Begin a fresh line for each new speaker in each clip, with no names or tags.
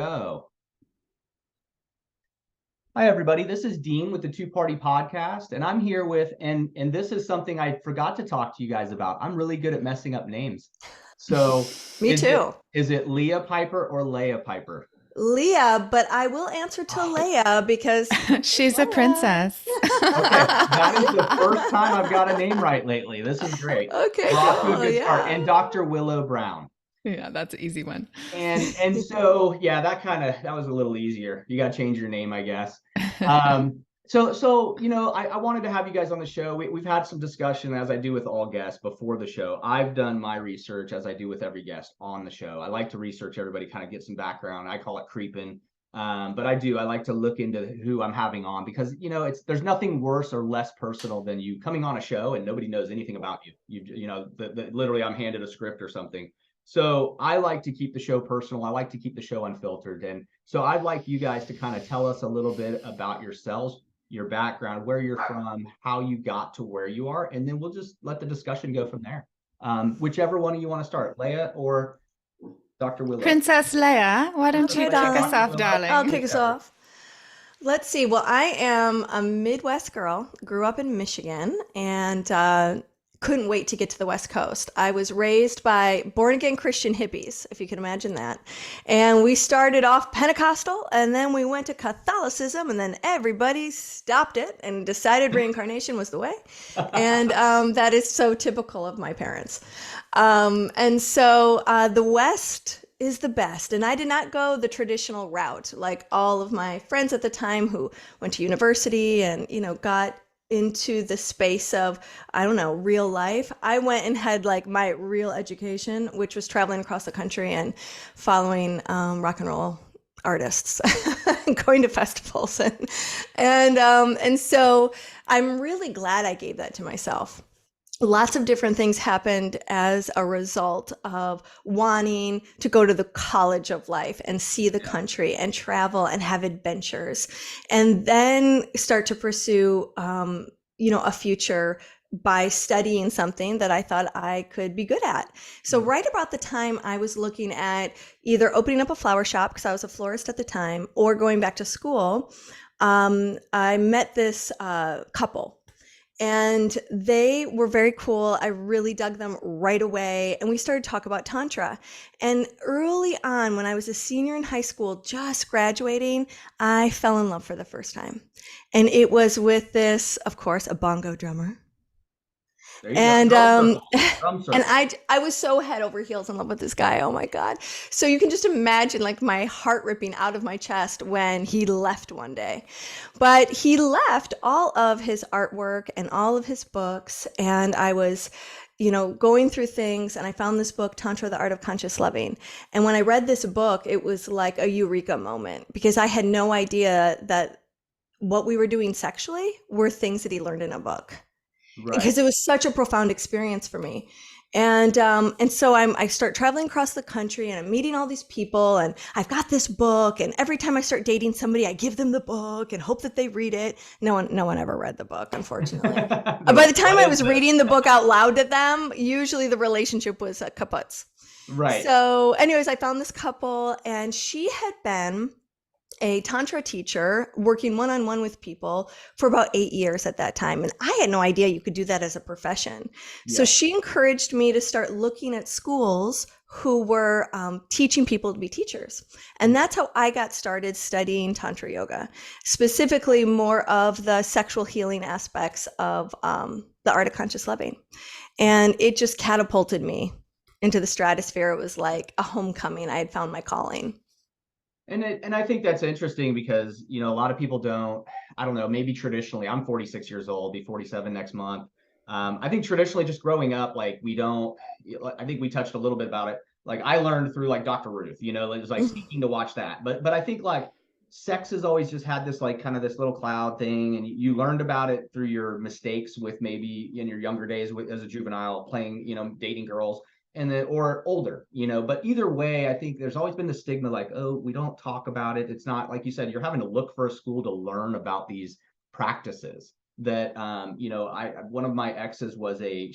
Hi, everybody. This is Dean with the Two Party Podcast, and I'm here with, and this is something I forgot to talk to you guys about. I'm really good at messing up names. So
Me too.
Is it Leah Piper or Leah Piper?
Leah, but I will answer to Leah because
She's a
Leia.
princess.
Okay, that is the first time I've got a name right lately. This is great.
Okay,
We're off to a
cool.
good start.
Yeah.
And Dr. Willow Brown.
Yeah, that's an easy one.
And so yeah, that was a little easier. You got to change your name, I guess. So I wanted to have you guys on the show. We've had some discussion, as I do with all guests before the show. I've done my research, as I do with every guest on the show. I like to research everybody, kind of get some background. I call it creeping. But I like to look into who I'm having on, because there's nothing worse or less personal than you coming on a show and nobody knows anything about you. Literally I'm handed a script or something. So I like to keep the show personal. I like to keep the show unfiltered. And so I'd like you guys to kind of tell us a little bit about yourselves, your background, where you're from, how you got to where you are, and then we'll just let the discussion go from there. Whichever one of you want to start, Leah or Dr. Willow.
Princess Leia, why don't you kick us off, darling?
I'll kick us off. Let's see. Well, I am a Midwest girl, grew up in Michigan, and couldn't wait to get to the West Coast. I was raised by born-again Christian hippies, if you can imagine that. And we started off Pentecostal, and then we went to Catholicism, and then everybody stopped it and decided reincarnation was the way. And that is so typical of my parents. And so the West is the best. And I did not go the traditional route like all of my friends at the time who went to university and, got into the space of, I don't know, real life. I went and had like my real education, which was traveling across the country and following rock and roll artists, going to festivals. And so I'm really glad I gave that to myself. Lots of different things happened as a result of wanting to go to the college of life and see the country and travel and have adventures, and then start to pursue, a future by studying something that I thought I could be good at. So right about the time I was looking at either opening up a flower shop, because I was a florist at the time, or going back to school, I met this couple. And they were very cool. I really dug them right away. And we started to talk about Tantra. And early on, when I was a senior in high school, just graduating, I fell in love for the first time. And it was with this, of course, a bongo drummer. And and I was so head over heels in love with this guy. Oh my God. So you can just imagine like my heart ripping out of my chest when he left one day. But he left all of his artwork and all of his books. And I was, going through things, and I found this book, Tantra, the Art of Conscious Loving. And when I read this book, it was like a eureka moment, because I had no idea that what we were doing sexually were things that he learned in a book. Right. Because it was such a profound experience for me. And so I start traveling across the country, and I'm meeting all these people, and I've got this book, and every time I start dating somebody, I give them the book and hope that they read it. No one ever read the book, unfortunately. By the time I was reading the book out loud to them, usually the relationship was kaput.
Right.
So anyways, I found this couple, and she had been a Tantra teacher working one-on-one with people for about 8 years at that time. And I had no idea you could do that as a profession. Yeah. So she encouraged me to start looking at schools who were teaching people to be teachers. And that's how I got started studying Tantra yoga, specifically more of the sexual healing aspects of the art of conscious loving. And it just catapulted me into the stratosphere. It was like a homecoming. I had found my calling.
And I think that's interesting because, a lot of people don't, I don't know, maybe traditionally, I'm 46 years old, be 47 next month. I think traditionally just growing up, like I think we touched a little bit about it. Like I learned through like Dr. Ruth, it was like sneaking to watch that. But I think like sex has always just had this like kind of this little cloud thing. And you learned about it through your mistakes with maybe in your younger days as a juvenile playing, dating girls. And then or older, but either way, I think there's always been the stigma like, oh, we don't talk about it. It's not like you said, you're having to look for a school to learn about these practices that one of my exes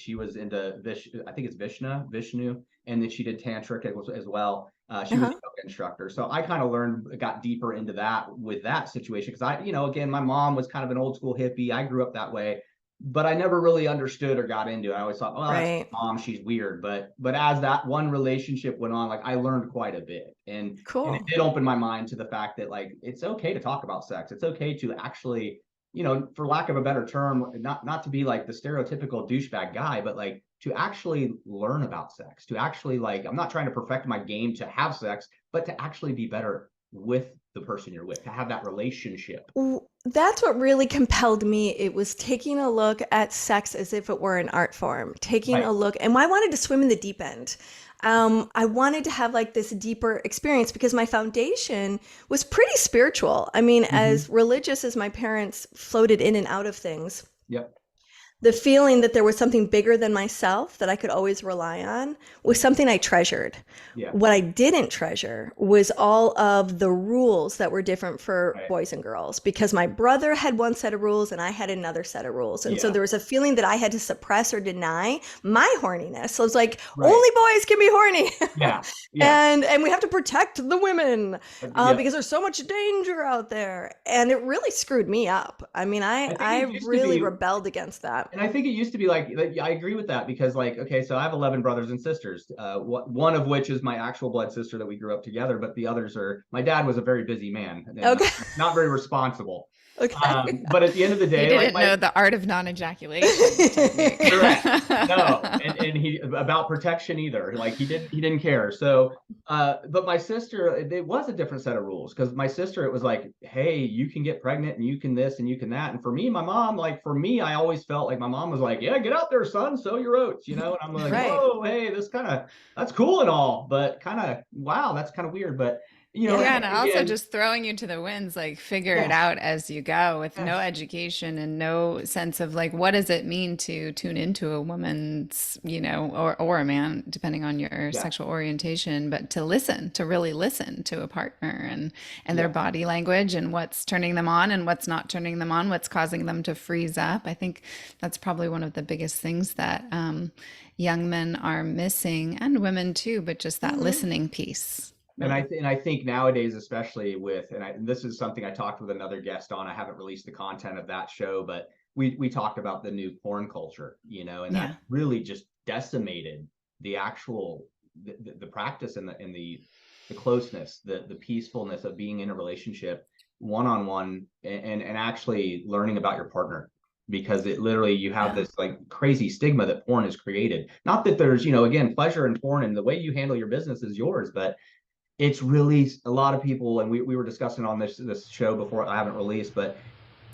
she was into I think it's Vishnu, and then she did tantric as well. She was instructor. So I kind of got deeper into that with that situation. Cause again, my mom was kind of an old school hippie. I grew up that way, but I never really understood or got into it. I always thought, oh, that's
Right.
mom, she's weird. But as that one relationship went on, like I learned quite a bit. And
Cool.
it did open my mind to the fact that like, it's okay to talk about sex. It's okay to actually, for lack of a better term, not to be like the stereotypical douchebag guy, but like to actually learn about sex, to actually like, I'm not trying to perfect my game to have sex, but to actually be better with the person you're with, to have that relationship.
That's what really compelled me. It was taking a look at sex as if it were an art form, taking a look, and I wanted to swim in the deep end. I wanted to have like this deeper experience because my foundation was pretty spiritual. I mean, as religious as my parents floated in and out of things.
Yep.
The feeling that there was something bigger than myself that I could always rely on was something I treasured.
Yeah.
What I didn't treasure was all of the rules that were different for boys and girls, because my brother had one set of rules and I had another set of rules. And so there was a feeling that I had to suppress or deny my horniness. So it's like, only boys can be horny.
Yeah.
And we have to protect the women because there's so much danger out there. And it really screwed me up. I mean, I really rebelled against that.
And I think it used to be like, I agree with that because like, okay, so I have 11 brothers and sisters, one of which is my actual blood sister that we grew up together, but the others my dad was a very busy man, and not very responsible.
Okay.
But at the end of the day,
he didn't know the art of non-ejaculation.
Correct. No, and he about protection either. Like he didn't care. So, but my sister, it was a different set of rules because my sister, it was like, hey, you can get pregnant and you can this and you can that. And for me, my mom, like for me, I always felt like my mom was like, yeah, get out there, son, sow your oats, And I'm like, oh, hey, that's cool and all, but kind of wow, that's kind of weird, but.
And also just throwing you to the winds, like figure it out as you go with no education and no sense of like, what does it mean to tune into a woman's, or a man, depending on your sexual orientation, but to really listen to a partner and their body language and what's turning them on and what's not turning them on, what's causing them to freeze up. I think that's probably one of the biggest things that young men are missing, and women too, but just that listening piece.
And I think nowadays, especially and this is something I talked with another guest on. I haven't released the content of that show, but we talked about the new porn culture, and that really just decimated the actual the practice and the closeness, the peacefulness of being in a relationship one-on-one and actually learning about your partner. Because it literally, you have this like crazy stigma that porn has created. Not that there's, again, pleasure in porn and the way you handle your business is yours, but it's really a lot of people, and we were discussing on this show before, I haven't released, but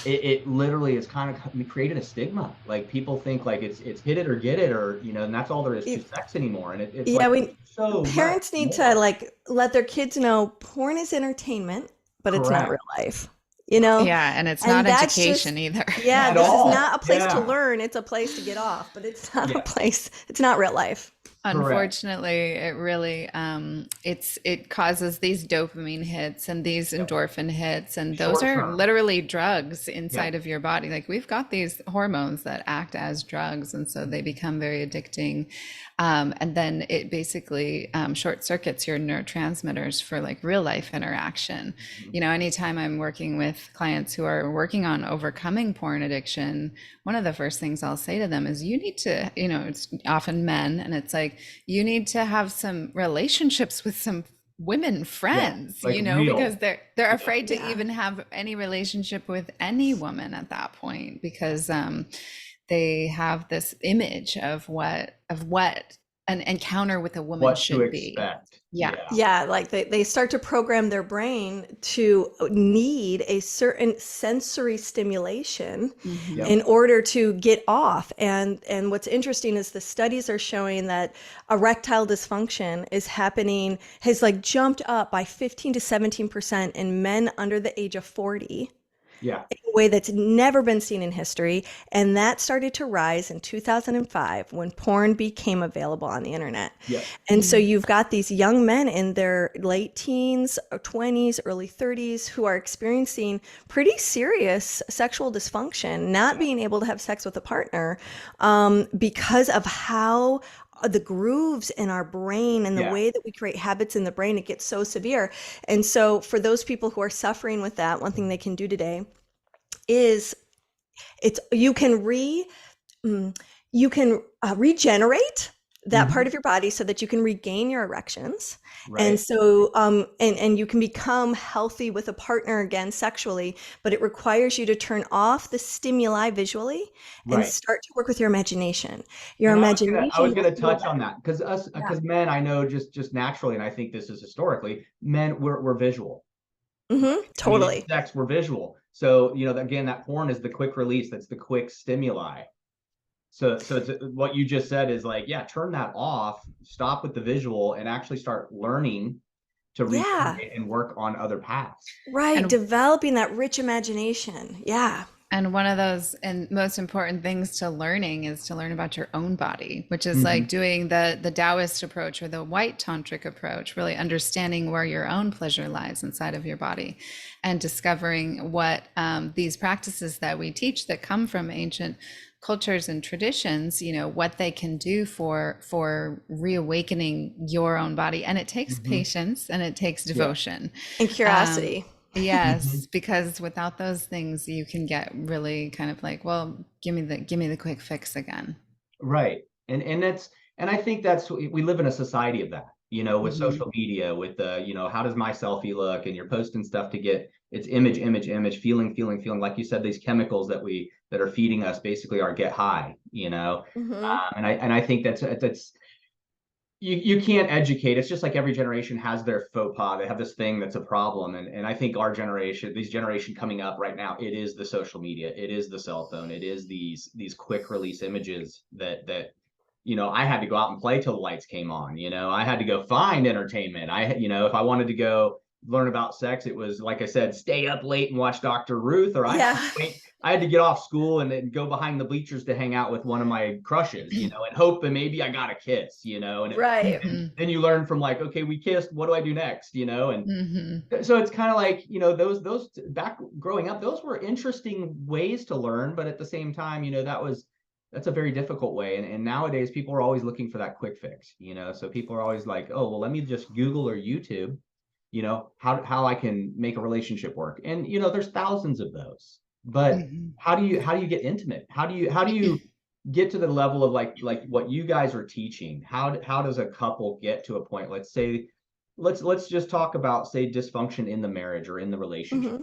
it literally has kind of created a stigma. Like people think like it's hit it or get it, or and that's all there is to sex anymore. And it's
parents need to like let their kids know porn is entertainment, but it's not real life.
And it's not education either.
This is not a place to learn. It's a place to get off, but it's not a place. It's not real life.
Unfortunately, it really it causes these dopamine hits and these endorphin hits, and those are literally drugs inside of your body. Like we've got these hormones that act as drugs, and so they become very addicting. And then it basically short circuits your neurotransmitters for like real life interaction. Anytime I'm working with clients who are working on overcoming porn addiction, one of the first things I'll say to them is you need to, it's often men, and it's like, you need to have some relationships with some women friends, because they're afraid to even have any relationship with any woman at that point, because they have this image of what an encounter with a woman should be.
Like they start to program their brain to need a certain sensory stimulation in order to get off. And what's interesting is the studies are showing that erectile dysfunction has like jumped up by 15 to 17% in men under the age of 40. In a way that's never been seen in history. And that started to rise in 2005 when porn became available on the internet. And so you've got these young men in their late teens, 20s, early 30s who are experiencing pretty serious sexual dysfunction, not being able to have sex with a partner because of how the grooves in our brain and the way that we create habits in the brain, it gets so severe. And so for those people who are suffering with that, one thing they can do today is you can regenerate that part of your body so that you can regain your erections. Right. And so, and you can become healthy with a partner again sexually, but it requires you to turn off the stimuli visually and start to work with your imagination. Your imagination.
I was going to touch on that because men, I know just naturally, and I think this is historically, men, we're visual.
Totally.
I mean, sex, we're visual. So, again, that porn is the quick release. That's the quick stimuli. So it's, what you just said is like, turn that off, stop with the visual, and actually start learning to recreate and work on other paths.
Right. And developing that rich imagination. Yeah.
And one of those and most important things to learning is to learn about your own body, which is like doing the Taoist approach or the white tantric approach, really understanding where your own pleasure lies inside of your body and discovering what these practices that we teach that come from ancient cultures and traditions, what they can do for reawakening your own body. And it takes patience and it takes devotion
and curiosity.
Yes, because without those things, you can get really kind of like, well, give me the quick fix again.
Right. And I think we live in a society of that, with social media, with how does my selfie look, and you're posting stuff to get it's image, feeling. Like you said, these chemicals that are feeding us basically are get high, and I think that's you can't educate. It's just like every generation has their faux pas. They have this thing that's a problem. And I think our generation, these generation coming up right now, it is the social media. It is the cell phone. It is these quick release images that I had to go out and play till the lights came on. I had to go find entertainment. If I wanted to go learn about sex, it was, like I said, stay up late and watch Dr. Ruth, or I had to get off school and then go behind the bleachers to hang out with one of my crushes, and hope that maybe I got a kiss, and then you learn from like, okay, we kissed, what do I do next, and so it's kind of like, those back growing up, those were interesting ways to learn, but at the same time, that's a very difficult way. And nowadays people are always looking for that quick fix, so people are always like, oh, well, let me just Google or YouTube, how I can make a relationship work. And, there's thousands of those, but how do you get intimate? How do you get to the level of like what you guys are teaching? How does a couple get to a point? Let's just talk about, say, dysfunction in the marriage or in the relationship.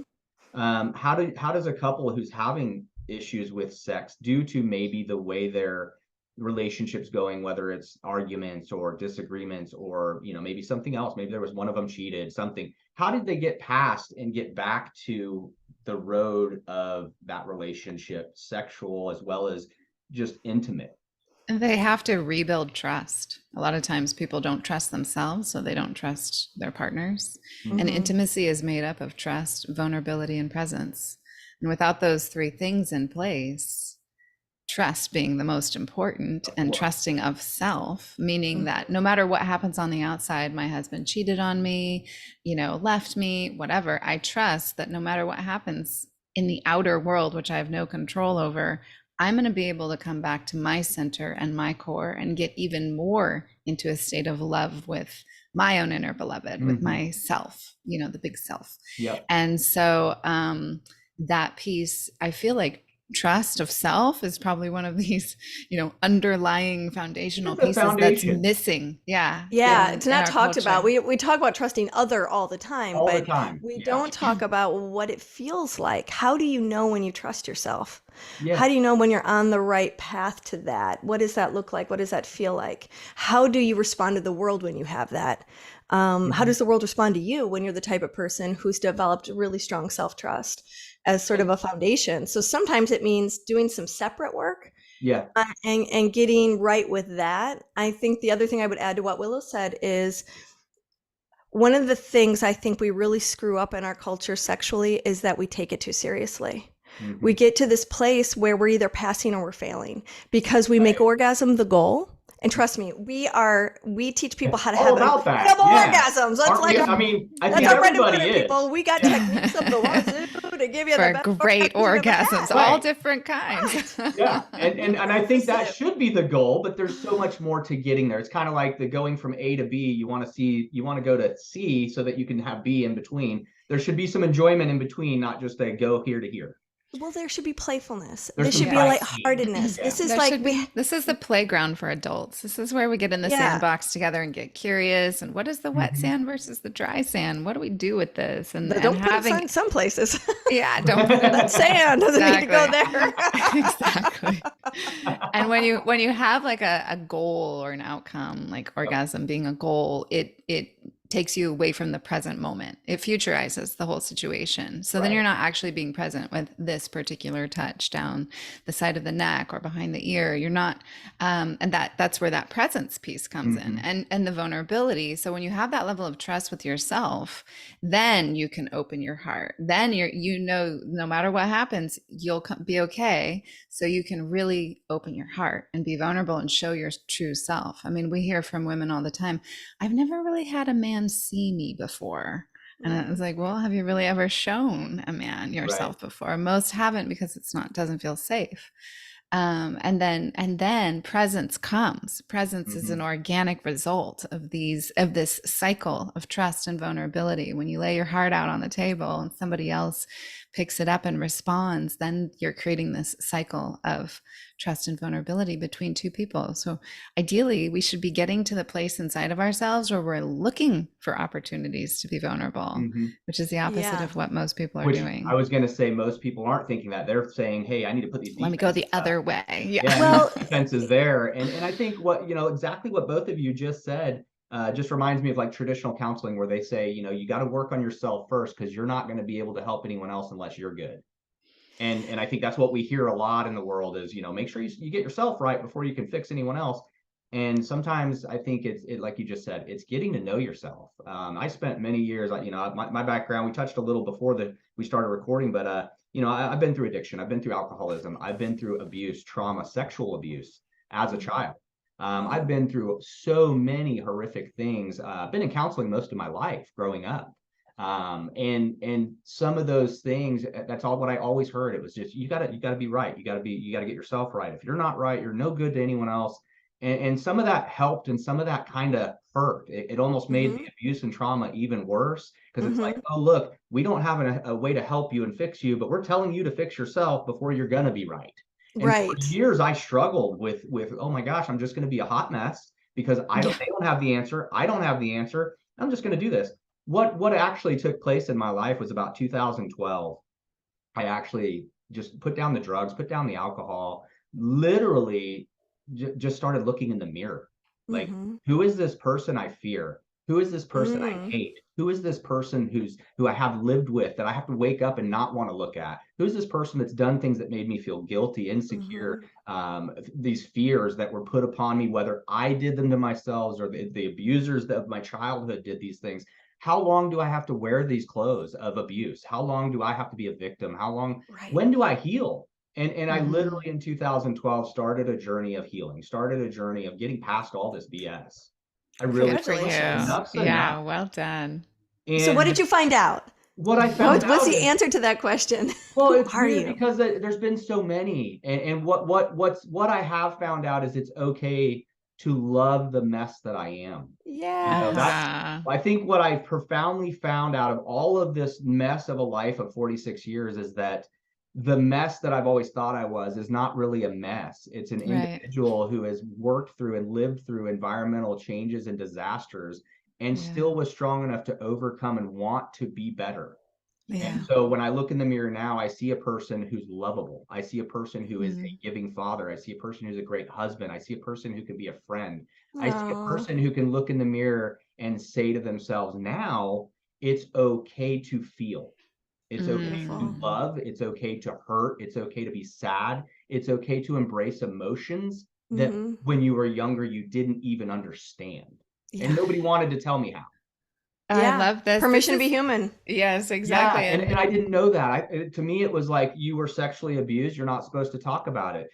How does a couple who's having issues with sex due to maybe the way their relationships going, whether it's arguments or disagreements or maybe something else, maybe there was one of them cheated, something, how did they get past and get back to the road of that relationship, sexual as well as just intimate?
And they have to rebuild trust. A lot of times people don't trust themselves, so they don't trust their partners. And intimacy is made up of trust, vulnerability, and presence. And without those three things in place, trust being the most important, and trusting of self, meaning that no matter what happens on the outside, my husband cheated on me, left me, whatever, I trust that no matter what happens in the outer world, which I have no control over, I'm going to be able to come back to my center and my core and get even more into a state of love with my own inner beloved, with myself, the big self.
Yep.
And so that piece, I feel like trust of self is probably one of these, underlying foundational pieces that's missing. Yeah.
It's not talked about. We talk about trusting other all the time, but we don't talk about what it feels like. How do you know when you trust yourself? Yeah. How do you know when you're on the right path to that? What does that look like? What does that feel like? How do you respond to the world when you have that? How does the world respond to you when you're the type of person who's developed really strong self-trust as sort of a foundation? So sometimes it means doing some separate work, and getting right with that. I think the other thing I would add to what Willow said is one of the things I think we really screw up in our culture sexually is that we take it too seriously. We get to this place where we're either passing or we're failing because we make orgasm the goal. And trust me, we teach people how to have incredible orgasms. That's I think
everybody is.
People. We got techniques of the ones, dude. to give you
for
the best
great orgasms, all
Right.
different kinds.
Yeah. And I think that should be the goal, but there's so much more to getting there. It's kind of like the going from A to B. You want to go to C so that you can have B in between. There should be some enjoyment in between, not just a go here to here.
Well, there should be playfulness.
There's
There
some
should be a
pride.
lightheartedness.
Yeah.
This is
There
like
should be, this is the playground for adults. This is where we get in the sandbox together and get curious. And what is the wet sand versus the dry sand? What do we do with this? And
don't put
having
it in some places.
yeah, don't put it
That sand doesn't need to go there.
Exactly. And when you have like a goal or an outcome, like orgasm being a goal, it takes you away from the present moment. It futurizes the whole situation. So then you're not actually being present with this particular touch down the side of the neck or behind the ear. You're not, and that's where that presence piece comes in, and the vulnerability. So when you have that level of trust with yourself, then you can open your heart. Then no matter what happens, you'll be okay. So you can really open your heart and be vulnerable and show your true self. I mean, we hear from women all the time, I've never really had a man see me before. And I was like, well, have you really ever shown a man yourself before? Most haven't, because doesn't feel safe. And then presence comes. Presence is an organic result of this cycle of trust and vulnerability. When you lay your heart out on the table and somebody else picks it up and responds, then you're creating this cycle of trust and vulnerability between two people. So ideally, we should be getting to the place inside of ourselves where we're looking for opportunities to be vulnerable, which is the opposite of what most people are doing.
I was going to say most people aren't thinking that. They're saying, hey, I need to put these
Let me go the other way.
Yeah, well, defense is there. And I think exactly what both of you just said just reminds me of like traditional counseling, where they say, you got to work on yourself first, because you're not going to be able to help anyone else unless you're good. And I think that's what we hear a lot in the world is, make sure you get yourself right before you can fix anyone else. And sometimes I think it's like you just said, it's getting to know yourself. I spent many years, my background, we touched a little before we started recording, but I've been through addiction. I've been through alcoholism. I've been through abuse, trauma, sexual abuse as a child. I've been through so many horrific things. I've been in counseling most of my life growing up. And some of those things, that's all what I always heard. It was just, you gotta be right. You gotta get yourself right. If you're not right, you're no good to anyone else. And some of that helped, and some of that kind of hurt. It almost made the abuse and trauma even worse, because it's like, oh, look, we don't have a way to help you and fix you, but we're telling you to fix yourself before you're going to be right. And for years, I struggled with, oh my gosh, I'm just going to be a hot mess because they don't have the answer. I don't have the answer. I'm just going to do this. What actually took place in my life was about 2012. I actually just put down the drugs, put down the alcohol, literally just started looking in the mirror. Like, who is this person I fear? Who is this person I hate? Who is this person who I have lived with that I have to wake up and not want to look at? Who's this person that's done things that made me feel guilty, insecure, these fears that were put upon me, whether I did them to myself or the abusers of my childhood did these things? How long do I have to wear these clothes of abuse? How long do I have to be a victim? When do I heal? And I literally in 2012 started a journey of healing, started a journey of getting past all this BS. I really
Yeah, well done.
And so what did you find out?
What I found out,
what's the answer to that question?
Well, it's weird because there's been so many. And what I have found out is it's okay to love the mess that I am.
Yeah.
I think what I profoundly found out of all of this mess of a life of 46 years is that the mess that I've always thought I was is not really a mess. It's an individual who has worked through and lived through environmental changes and disasters and still was strong enough to overcome and want to be better. And so when I look in the mirror now, I see a person who's lovable. I see a person who is a giving father. I see a person who's a great husband. I see a person who can be a friend. I see a person who can look in the mirror and say to themselves, now it's okay to feel. It's okay to love. It's okay to hurt. It's okay to be sad. It's okay to embrace emotions that when you were younger, you didn't even understand. And nobody wanted to tell me how.
I love this.
Permission to be human.
Yes, exactly.
Yeah, and I didn't know that. To me, it was like, you were sexually abused. You're not supposed to talk about it.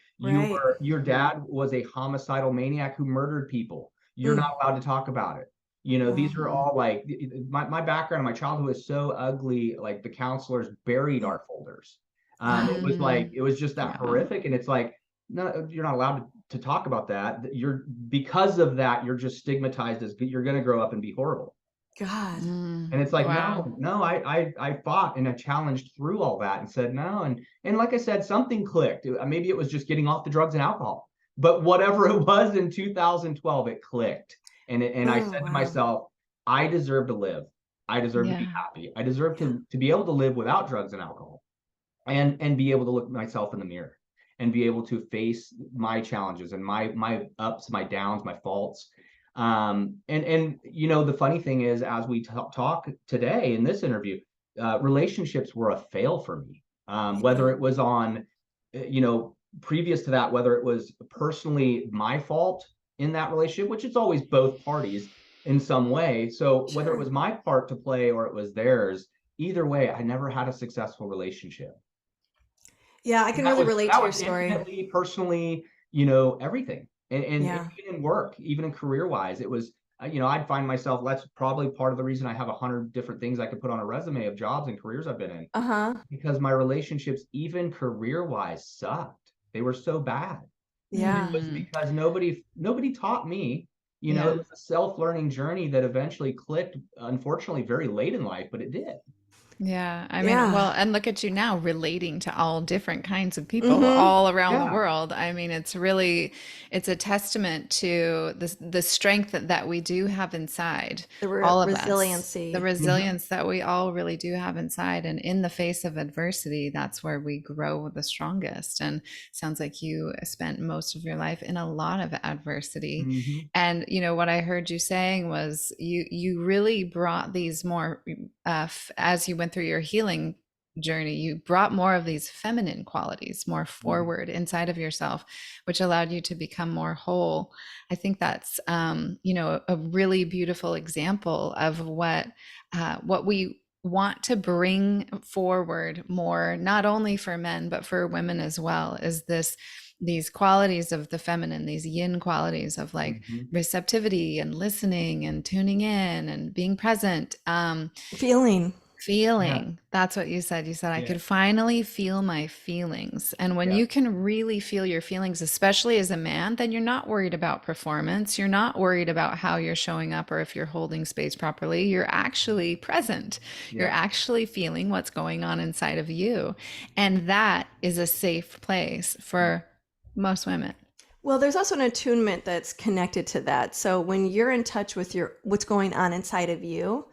Your dad was a homicidal maniac who murdered people. You're not allowed to talk about it. These are all like my background and my childhood was so ugly. Like the counselors buried our folders. It was like, it was just that horrific. And it's like, no, you're not allowed to talk about that. Because of that, you're just stigmatized as you're going to grow up and be horrible.
God.
And it's like, no, I fought and I challenged through all that and said no. And like I said, something clicked. Maybe it was just getting off the drugs and alcohol, but whatever it was in 2012, it clicked. And I said to myself, I deserve to live. I deserve to be happy. I deserve to be able to live without drugs and alcohol, and be able to look myself in the mirror and be able to face my challenges and my ups, my downs, my faults. And the funny thing is, as we talk today in this interview, relationships were a fail for me. Whether it was on, previous to that, whether it was personally my fault in that relationship, which it's always both parties in some way. So whether it was my part to play or it was theirs, either way, I never had a successful relationship.
Yeah, I can really relate to your story.
Intimately, personally, everything. And even in work, even in career wise, it was, I'd find myself, that's probably part of the reason I have 100 different things I could put on a resume of jobs and careers I've been in. Because my relationships, even career wise, sucked. They were so bad.
Yeah.
It was because nobody taught me, it was a self-learning journey that eventually clicked, unfortunately, very late in life, but it did.
Yeah. I mean, well, and look at you now relating to all different kinds of people all around the world. I mean, it's a testament to the strength that we do have inside, all of
resiliency.
us, the resilience that we all really do have inside. And in the face of adversity, that's where we grow the strongest. And sounds like you spent most of your life in a lot of adversity. And, what I heard you saying was you really brought these more, as you went through your healing journey, you brought more of these feminine qualities more forward inside of yourself, which allowed you to become more whole. I think that's, a really beautiful example of what we want to bring forward more, not only for men, but for women as well, is these qualities of the feminine, these yin qualities of like receptivity and listening and tuning in and being present,
feeling.
That's what you said. I could finally feel my feelings. And when you can really feel your feelings, especially as a man, then you're not worried about performance. You're not worried about how you're showing up or if you're holding space properly. You're actually present. You're actually feeling what's going on inside of you. And that is a safe place for most women.
Well, there's also an attunement that's connected to that. So when you're in touch with what's going on inside of you,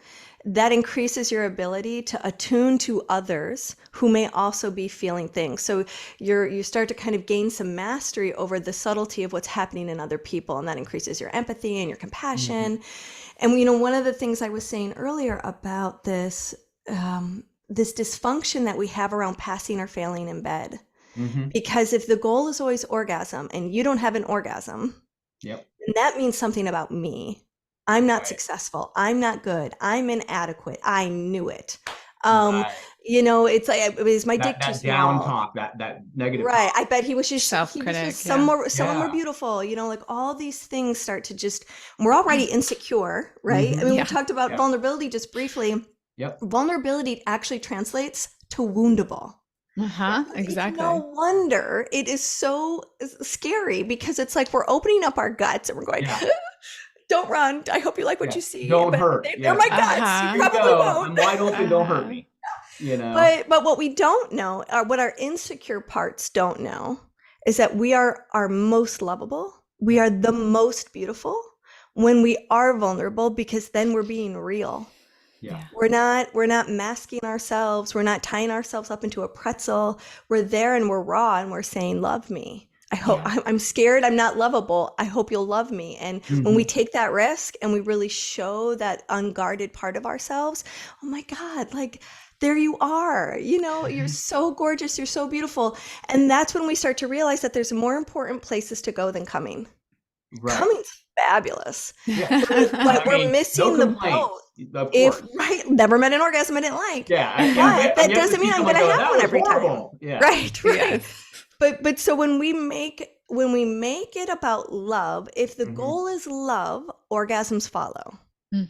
that increases your ability to attune to others who may also be feeling things. So you start to kind of gain some mastery over the subtlety of what's happening in other people, and that increases your empathy and your compassion. And one of the things I was saying earlier about this dysfunction that we have around passing or failing in bed. Because if the goal is always orgasm and you don't have an orgasm, then that means something about me. I'm not successful. I'm not good. I'm inadequate. I knew it. It's like, it was my dick too small.
Down talk, that negative
right.
talk.
I bet he was just
self-critic.
Someone more beautiful. Like all these things start to we're already insecure, right? I mean, we talked about vulnerability just briefly. Vulnerability actually translates to woundable.
Exactly.
No wonder it is so scary, because it's like we're opening up our guts and we're going, don't run. I hope you like what you see.
Don't hurt.
They're my guts. You probably won't.
I'm wide open. Don't hurt me.
But what we don't know, what our insecure parts don't know, is that we are our most lovable. We are the most beautiful when we are vulnerable, because then we're being real. We're not masking ourselves. We're not tying ourselves up into a pretzel. We're there and we're raw and we're saying, love me. I hope I'm scared. I'm not lovable. I hope you'll love me. And when we take that risk and we really show that unguarded part of ourselves, oh my God, like there you are, you're so gorgeous. You're so beautiful. And that's when we start to realize that there's more important places to go than coming. Coming's fabulous. But we're missing the boat. Never met an orgasm I didn't like. But that doesn't mean I'm going to have one every time. Right. But so when we make it about love, if the goal is love, orgasms follow.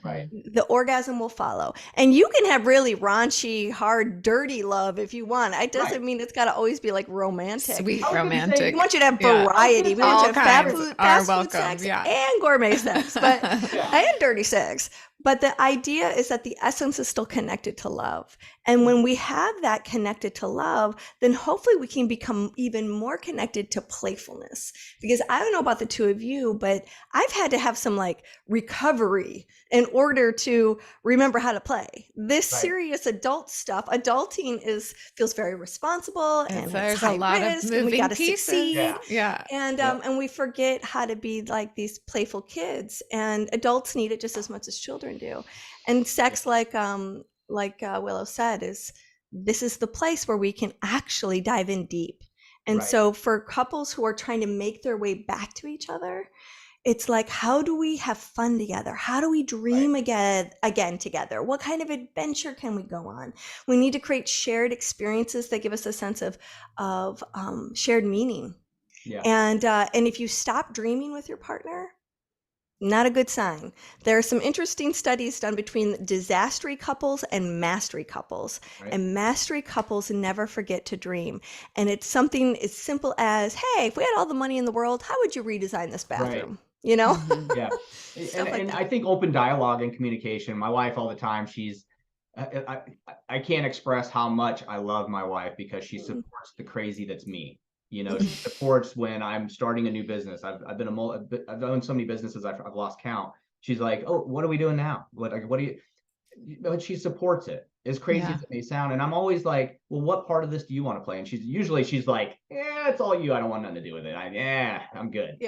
Right.
The orgasm will follow. And you can have really raunchy, hard, dirty love if you want. It doesn't mean it's got to always be like romantic.
Sweet romantic.
We want you to have variety. We want you to have fast food sex and gourmet sex, but and dirty sex. But the idea is that the essence is still connected to love. And when we have that connected to love, then hopefully we can become even more connected to playfulness. Because I don't know about the two of you, but I've had to have some like recovery in order to remember how to play. This serious adult stuff, adulting feels very responsible, and
there's
it's high
a lot
risk,
of
and we
moving
got to
pieces.
succeed.
Yeah.
And we forget how to be like these playful kids, and adults need it just as much as children do. And sex, like Willow said, this is the place where we can actually dive in deep. And so for couples who are trying to make their way back to each other, it's like, how do we have fun together? How do we dream again together? What kind of adventure can we go on? We need to create shared experiences that give us a sense of shared meaning. Yeah. And if you stop dreaming with your partner, not a good sign. There are some interesting studies done between disastery couples and mastery couples. And mastery couples never forget to dream. And it's something as simple as, hey, if we had all the money in the world, how would you redesign this bathroom? You know?
Yeah. And I think open dialogue and communication, my wife all the time, I can't express how much I love my wife because she supports the crazy that's me. You know, she supports when I'm starting a new business. I've owned so many businesses I've lost count. She's like, "Oh, what are we doing now? What do you?" But she supports it. As crazy as it may sound, and I'm always like, "Well, what part of this do you want to play?" And she's like, "Yeah, it's all you. I don't want nothing to do with it. I'm good."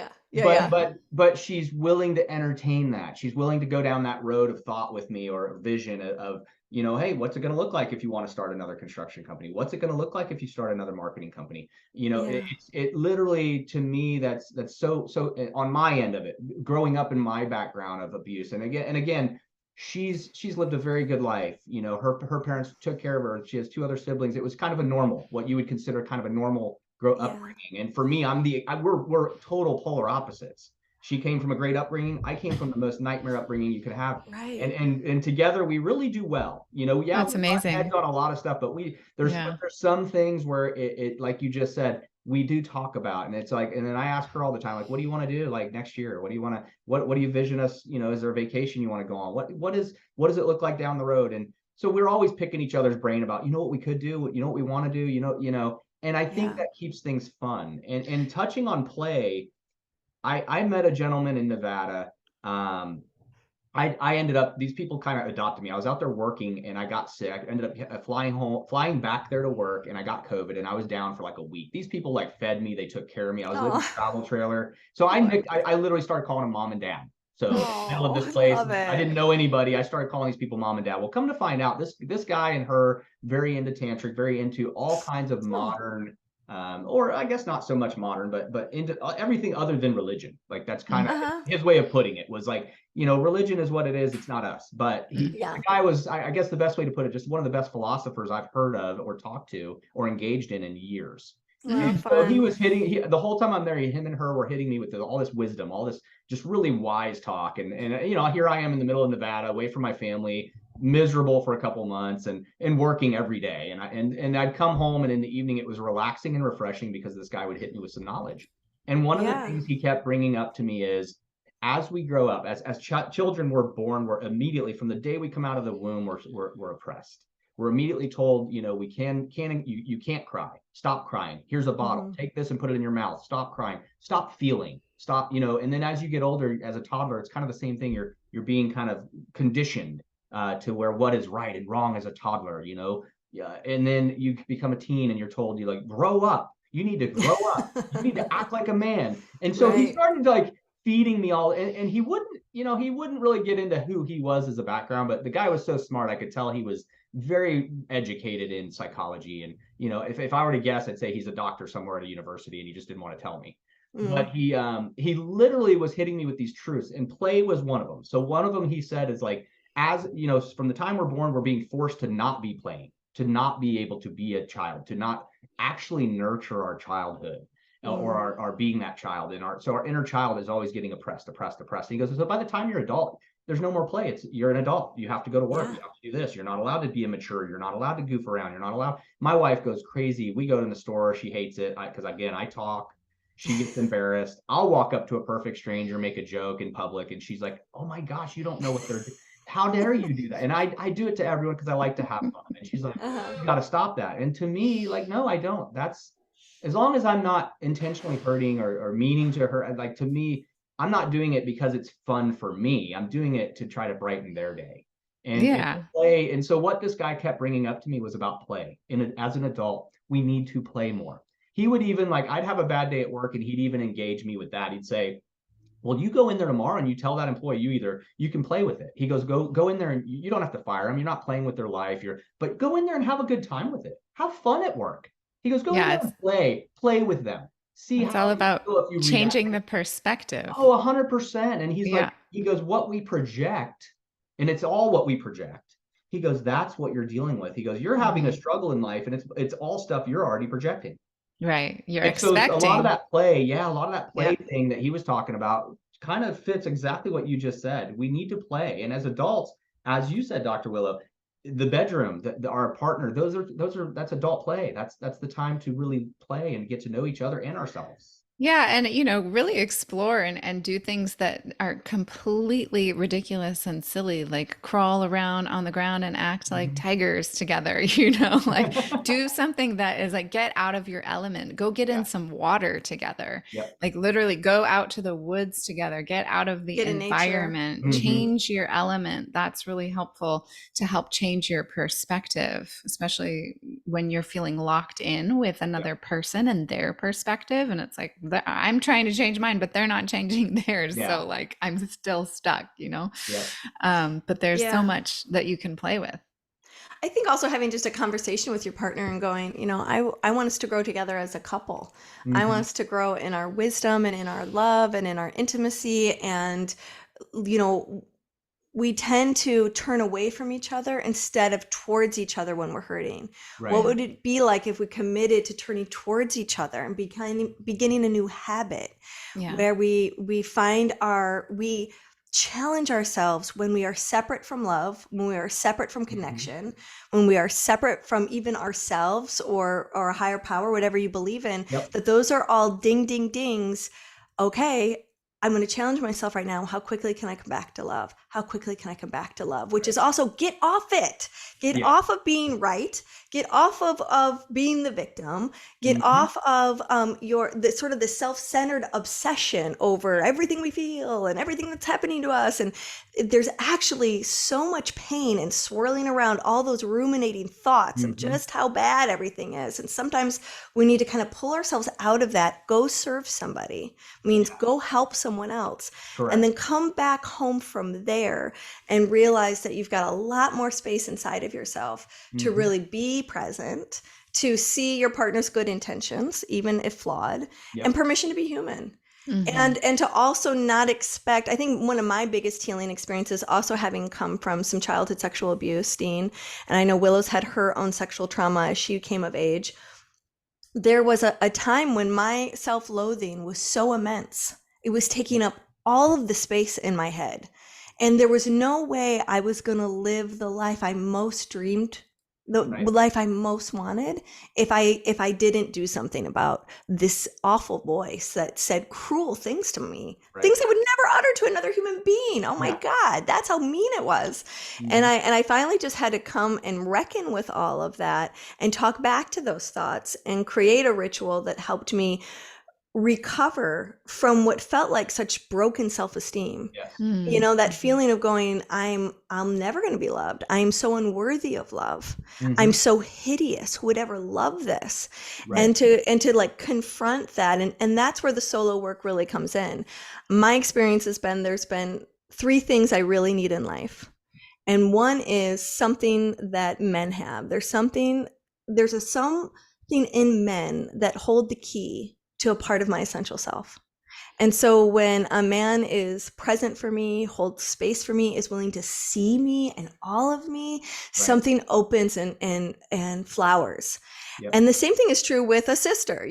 But she's willing to entertain that. She's willing to go down that road of thought with me, or a vision of, you know, hey, what's it going to look like if you want to start another construction company? What's it going to look like if you start another marketing company? You know, it literally, to me, that's so on my end of it, growing up in my background of abuse. And again, she's lived a very good life. You know, her parents took care of her. She has 2 other siblings. It was kind of a normal, what you would consider kind of a normal upbringing. And for me, we're total polar opposites. She came from a great upbringing. I came from the most nightmare upbringing you could have. And together we really do well. You know,
that's amazing.
Heads on a lot of stuff, but there's some things where it like you just said, we do talk about, and it's like, and then I ask her all the time, like, what do you want to do like next year? What do you want to, what do you vision us? You know, is there a vacation you want to go on? What does it look like down the road? And so we're always picking each other's brain about, you know, what we could do, you know, what we want to do, you know. And I think that keeps things fun. And touching on play, I met a gentleman in Nevada. I ended up, these people kind of adopted me. I was out there working and I got sick. I ended up flying back there to work, and I got COVID, and I was down for like a week. These people like fed me. They took care of me. I was living in a travel trailer. So I literally started calling them mom and dad. So in the middle of this place, I didn't know anybody. I started calling these people mom and dad. Well, come to find out, this guy and her, very into tantric, very into all kinds of modern, or I guess not so much modern, but into everything other than religion. Like that's kind of his way of putting it, was like, you know, religion is what it is. It's not us. But the guy was, I guess the best way to put it, just one of the best philosophers I've heard of or talked to or engaged in years. So he was the whole time I'm there, him and her were hitting me with all this wisdom, all this just really wise talk. And you know, here I am in the middle of Nevada, away from my family, miserable for a couple months, and working every day. And I'd come home, and in the evening it was relaxing and refreshing because this guy would hit me with some knowledge. And one of the things he kept bringing up to me is, as we grow up, as children, we're born, we're immediately, from the day we come out of the womb, we're oppressed. We're immediately told, you know, you can't cry. Stop crying. Here's a bottle. Take this and put it in your mouth. Stop crying. Stop feeling. Stop, you know. And then as you get older, as a toddler, it's kind of the same thing. You're being kind of conditioned to where what is right and wrong as a toddler, you know. And then you become a teen, and you're told, you like, grow up. You need to grow up. You need to act like a man. And so he started like feeding me all, and he wouldn't really get into who he was as a background, but the guy was so smart. I could tell he was very educated in psychology. And, you know, if I were to guess, I'd say he's a doctor somewhere at a university, and he just didn't want to tell me. But he literally was hitting me with these truths, and play was one of them. So one of them, he said, is like, as you know, from the time we're born, we're being forced to not be playing, to not be able to be a child, to not actually nurture our childhood. Or our being that child. So our inner child is always getting oppressed. And he goes, so by the time you're adult, there's no more play. You're an adult. You have to go to work.
Yeah.
You have to do this. You're not allowed to be immature. You're not allowed to goof around. You're not allowed. My wife goes crazy. We go to the store. She hates it because again, I talk. She gets embarrassed. I'll walk up to a perfect stranger, make a joke in public, and she's like, "Oh my gosh, you don't know what they're doing. How dare you do that?" And I do it to everyone because I like to have fun. And she's like, "You got to stop that." And to me, like, no, I don't. That's as long as I'm not intentionally hurting or meaning to hurt. Like to me, I'm not doing it because it's fun for me. I'm doing it to try to brighten their day. And play. And so what this guy kept bringing up to me was about play. And as an adult, we need to play more. He would even like, I'd have a bad day at work and he'd even engage me with that. He'd say, well, you go in there tomorrow and you tell that employee you can play with it. He goes, go in there and you don't have to fire them. You're not playing with their life. But go in there and have a good time with it. Have fun at work. He goes, go in there and play with them. See,
it's all about changing the perspective.
Oh, 100%. And he's like, he goes, what we project, and it's all what we project. He goes, that's what you're dealing with. He goes, you're having a struggle in life, and it's all stuff you're already projecting.
Right. You're expecting.
So a lot of that play thing that he was talking about kind of fits exactly what you just said. We need to play. And as adults, as you said, Dr. Willow, the bedroom, our partner, that's adult play. That's the time to really play and get to know each other and ourselves.
Yeah. And, really explore and do things that are completely ridiculous and silly, like crawl around on the ground and act like tigers together, like do something that is like, get out of your element, go get in some water together, like literally go out to the woods together, get out of the environment, change your element. That's really helpful to help change your perspective, especially when you're feeling locked in with another person and their perspective. And it's like, I'm trying to change mine, but they're not changing theirs. So like, I'm still stuck, but there's so much that you can play with.
I think also having just a conversation with your partner and going, I want us to grow together as a couple. I want us to grow in our wisdom and in our love and in our intimacy. And, we tend to turn away from each other instead of towards each other when we're hurting. Right. What would it be like if we committed to turning towards each other and beginning a new habit where we challenge ourselves when we are separate from love, when we are separate from connection, when we are separate from even ourselves or a higher power, whatever you believe in, that those are all ding, ding, dings. Okay, I'm going to challenge myself right now. How quickly can I come back to love? How quickly can I come back to love? Which is also get off it. Get off of being right. Get off of being the victim. Get off of the self-centered obsession over everything we feel and everything that's happening to us. And there's actually so much pain and swirling around all those ruminating thoughts of just how bad everything is. And sometimes we need to kind of pull ourselves out of that. Go serve somebody means go help someone else. Correct. And then come back home from there and realize that you've got a lot more space inside of yourself to really be present, to see your partner's good intentions, even if flawed, and permission to be human. And to also not expect, I think one of my biggest healing experiences also having come from some childhood sexual abuse, Steen, and I know Willow's had her own sexual trauma as she came of age. There was a time when my self-loathing was so immense. It was taking up all of the space in my head. And there was no way I was going to live the life I most dreamed, the life I most wanted, if I didn't do something about this awful voice that said cruel things to me, things I would never utter to another human being. Oh my God, that's how mean it was. And I finally just had to come and reckon with all of that and talk back to those thoughts and create a ritual that helped me recover from what felt like such broken self-esteem. That feeling of going, I'm never going to be loved. I am so unworthy of love. I'm so hideous. Who would ever love this? And to like confront that. And that's where the solo work really comes in. My experience has been, there's been 3 things I really need in life. And one is something that men have. There's something in men that hold the key to a part of my essential self. And so when a man is present for me, holds space for me, is willing to see me and all of me, something opens and flowers. And the same thing is true with a sister.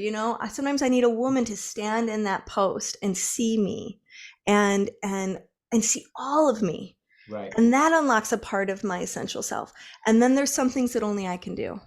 Sometimes I need a woman to stand in that post and see me and see all of me
Right.
And that unlocks a part of my essential self. And then there's some things that only I can do.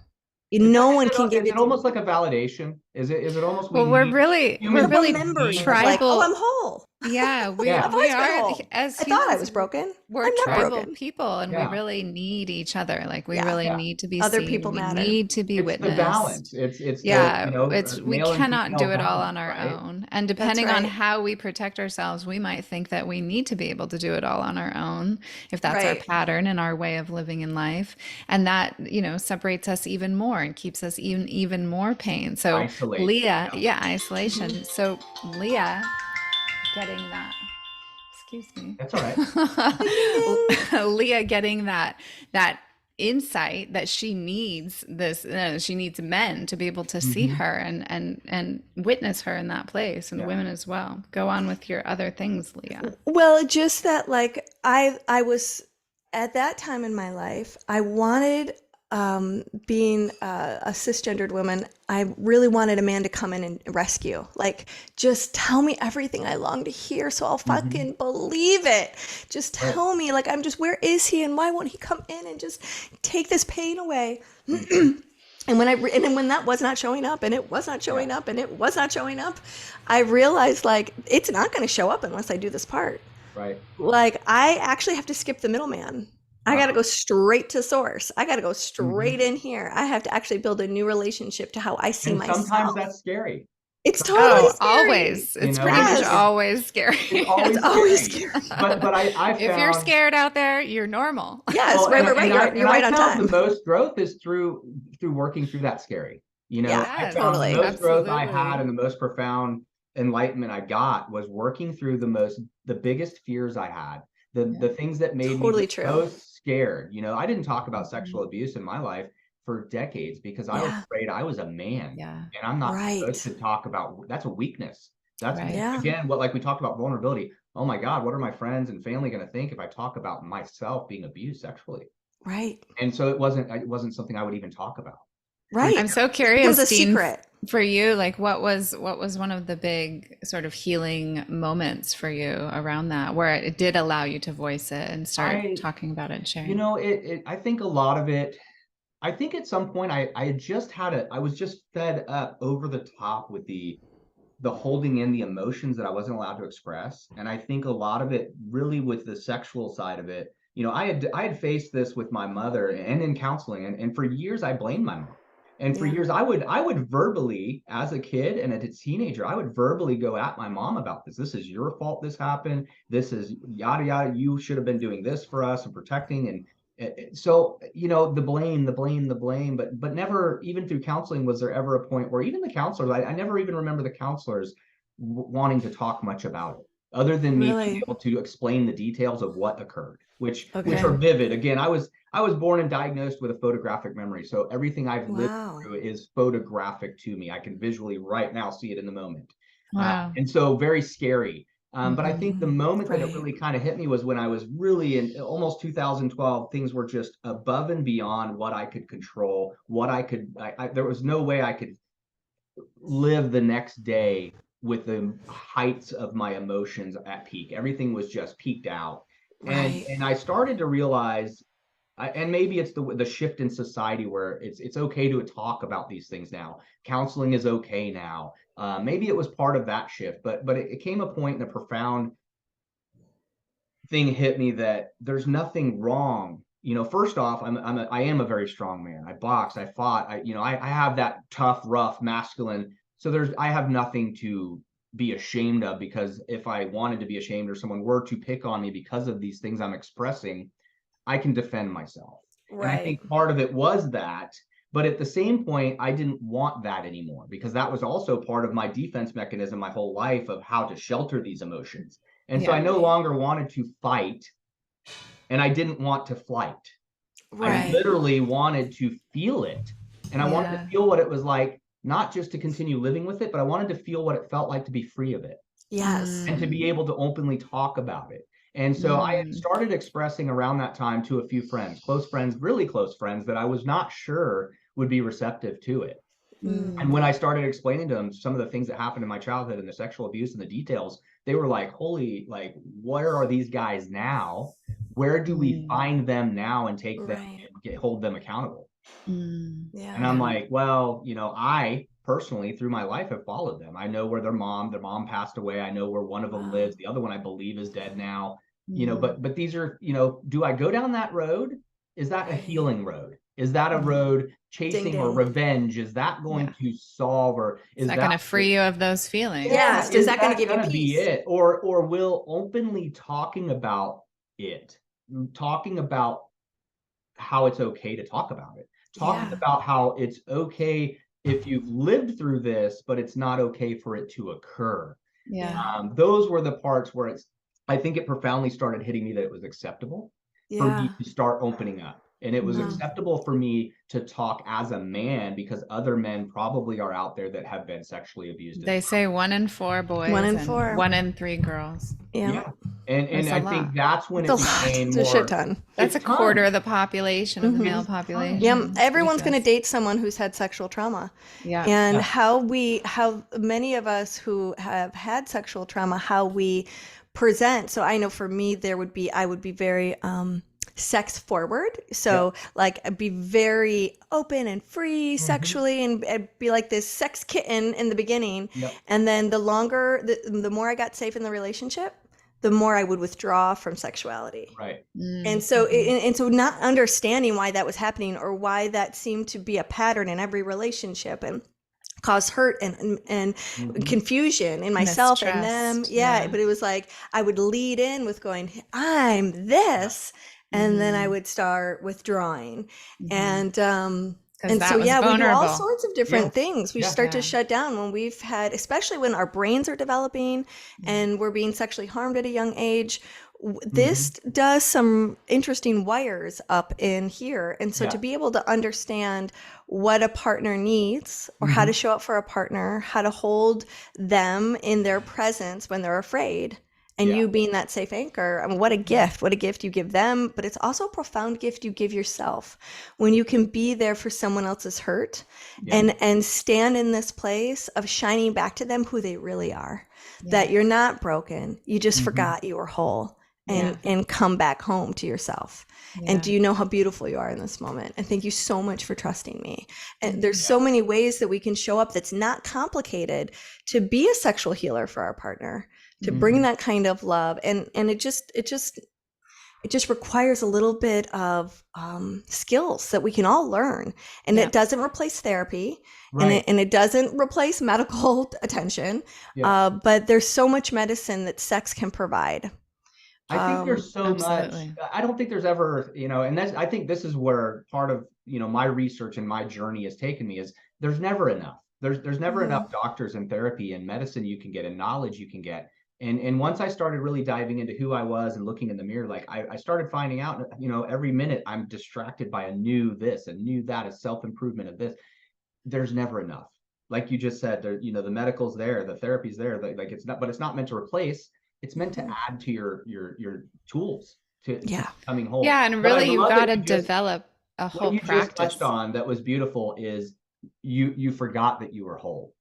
Is
No one can give
is
it
it
to
almost like a validation? Is it almost
Well, we're really
remembering of like, oh,
tribal.
I'm whole.
Yeah,
I've always
we
been
are
whole.
as
I thought I
humans,
was broken.
we're
I'm not
tribal
broken.
people, and we
Yeah.
really need each other. Like we
Yeah.
really
Yeah.
need to be
Other
seen.
people
We
matter.
need to be
It's the balance.
witnessed.
It's
Yeah,
the, you know,
it's we
male and
cannot
female
do it all
balance,
on our
right?
own. And
That's
depending on
right.
how we protect ourselves, we might think that we need to be able to do it all on our own, if that's our
Right.
pattern and our way of living in life. And that, you know, separates us even more and keeps us even more pain. So
Isolation.
Leah,
Yeah.
isolation. So Leah getting that. Excuse me.
That's all right.
Leah getting that insight that she needs she needs men to be able to see her and witness her in that place, and women as well. Go on with your other things, Leah.
Well, just that, like, I was at that time in my life, I wanted, being a cisgendered woman, I really wanted a man to come in and rescue. Like, just tell me everything I long to hear so I'll fucking believe it. Just tell me, like, where is he and why won't he come in and just take this pain away? And when that was not showing up, and it was not showing up, and it was not showing up, I realized, like, it's not going to show up unless I do this part.
Right.
Like, I actually have to skip the middleman. I got to go straight to source. I got to go straight in here. I have to actually build a new relationship to how I see
And
myself.
sometimes that's scary.
It's totally scary.
Always. It's pretty much always scary.
It's always scary. But I found,
if you're scared out there, you're normal.
Yes, right. You're right on time.
The most growth is through working through that scary. You know, I found
totally.
the most growth I had and the most profound enlightenment I got was working through the biggest fears I had. The things that made me most scared. You know, I didn't talk about sexual abuse in my life for decades because I was afraid I was a man.
Yeah.
And I'm not supposed to talk about, that's a weakness. That's again, like we talked about vulnerability. Oh my God, what are my friends and family going to think if I talk about myself being abused sexually?
Right.
And so it wasn't something I would even talk about.
Right.
I'm so curious,
it was a
Dean,
secret.
For you, like what was one of the big sort of healing moments for you around that, where it did allow you to voice it and start talking about it and sharing?
You know, I think a lot of it, I think at some point I was just fed up over the top with the holding in the emotions that I wasn't allowed to express. And I think a lot of it really with the sexual side of it, you know, I had faced this with my mother and in counseling, and for years I blamed my mom. And for years I would verbally, as a kid and as a teenager, I would verbally go at my mom about this. This is your fault this happened. This is yada yada. You should have been doing this for us and protecting. And so, you know, the blame, but never, even through counseling, was there ever a point where even the counselors, I never even remember the counselors wanting to talk much about it, other than me being able to explain the details of what occurred, which are vivid. Again, I was born and diagnosed with a photographic memory. So everything I've lived through is photographic to me. I can visually right now see it in the moment. And so very scary. But I think the moment that it really kind of hit me was when I was really in almost 2012, things were just above and beyond what I could control, there was no way I could live the next day with the heights of my emotions at peak. Everything was just peaked out. And I started to realize, and maybe it's the shift in society where it's okay to talk about these things now. Counseling is okay now. Maybe it was part of that shift, but it came a point and a profound thing hit me that there's nothing wrong. You know, first off, I am a very strong man. I boxed, I fought, I have that tough, rough, masculine. So I have nothing to be ashamed of, because if I wanted to be ashamed or someone were to pick on me because of these things I'm expressing, I can defend myself. And I think part of it was that, but at the same point, I didn't want that anymore, because that was also part of my defense mechanism my whole life of how to shelter these emotions. And so I no longer wanted to fight, and I didn't want to flight. I literally wanted to feel it. And I wanted to feel what it was like, not just to continue living with it, but I wanted to feel what it felt like to be free of it.
Yes.
And to be able to openly talk about it. And so I had started expressing around that time to a few friends, close friends, really close friends, that I was not sure would be receptive to it. And when I started explaining to them some of the things that happened in my childhood and the sexual abuse and the details, they were like, holy, like, where are these guys now? Where do we find them now and take them
Right.
and hold them accountable?
Yeah.
And I'm like, well, I personally through my life have followed them. I know where their mom passed away. I know where one of them lives. The other one I believe is dead now. But these are, do I go down that road? Is that a healing road? Is that a road chasing
Ding,
or
ding.
revenge? Is that going to solve, or
Is that going to free you of those feelings?
Yes. Is that going to give you
be
peace?
it? Or will openly talking about how it's okay to talk about it, talking about how it's okay if you've lived through this, but it's not okay for it to occur. Those were the parts where I think it profoundly started hitting me that it was acceptable for me to start opening up. And it was acceptable for me to talk as a man, because other men probably are out there that have been sexually abused.
They say 1 in 4 boys,
1 in
and
4.
1 in 3 girls.
Yeah. And I think that's when it became
more. It's a shit ton.
That's a quarter of the population of the male population.
Yeah, everyone's going to date someone who's had sexual trauma. And how many of us who have had sexual trauma, how we present. So I know for me, I would be very sex forward. So like I'd be very open and free sexually, and I'd be like this sex kitten in the beginning. And then the more I got safe in the relationship, the more I would withdraw from sexuality.
Right.
And so not understanding why that was happening, or why that seemed to be a pattern in every relationship and cause hurt and confusion in myself and them. But it was like I would lead in with going, I'm this. And then I would start withdrawing. And so we do all sorts of different things. We start to shut down when we've had, especially when our brains are developing and we're being sexually harmed at a young age. This does some interesting wires up in here. And so to be able to understand what a partner needs, or how to show up for a partner, how to hold them in their presence when they're afraid, and you being that safe anchor. I mean, what a gift you give them, but it's also a profound gift you give yourself when you can be there for someone else's hurt and stand in this place of shining back to them who they really are, that you're not broken. You just forgot you were whole, and come back home to yourself. And do you know how beautiful you are in this moment? And thank you so much for trusting me. And there's so many ways that we can show up that's not complicated to be a sexual healer for our partner, to bring that kind of love. And it just requires a little bit of skills that we can all learn. And it doesn't replace therapy, and it doesn't replace medical attention. But there's so much medicine that sex can provide.
I think there's so much. I don't think there's ever, and I think this is where part of, my research and my journey has taken me, is there's never enough. There's never enough doctors and therapy and medicine you can get and knowledge you can get. And once I started really diving into who I was and looking in the mirror, like I started finding out, every minute I'm distracted by a new this, a new that, a self-improvement of this. There's never enough. Like you just said, there, the medical's there, the therapy's there, like it's not, but it's not meant to replace. It's meant to add to your tools to becoming whole.
Yeah, and really you've got to develop a whole practice. What you just touched on that was beautiful is you forgot that you were whole.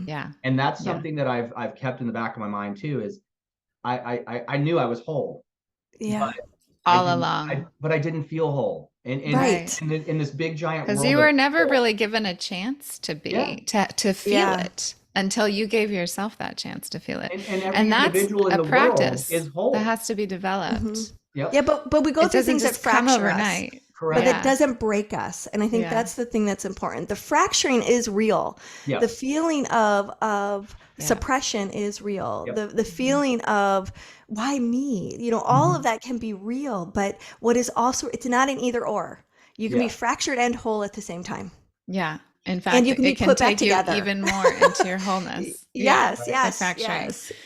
Yeah.
And that's something that I've kept in the back of my mind too, is I knew I was whole.
Yeah.
All along.
But I didn't feel whole. And in this big giant world.
Because you were never really given a chance to be, to feel it, until you gave yourself that chance to feel it.
And that's a practice
is whole. That has to be developed.
Yeah, but we go through things that fracture us.
Correct.
But it doesn't break us. And I think that's the thing that's important. The fracturing is real. Yep. The feeling of suppression is real. Yep. The feeling of why me? All of that can be real. But what is also, it's not an either or. You can be fractured and whole at the same time.
Yeah. In fact,
and you can be put back together.
Even more into your wholeness.
Yes.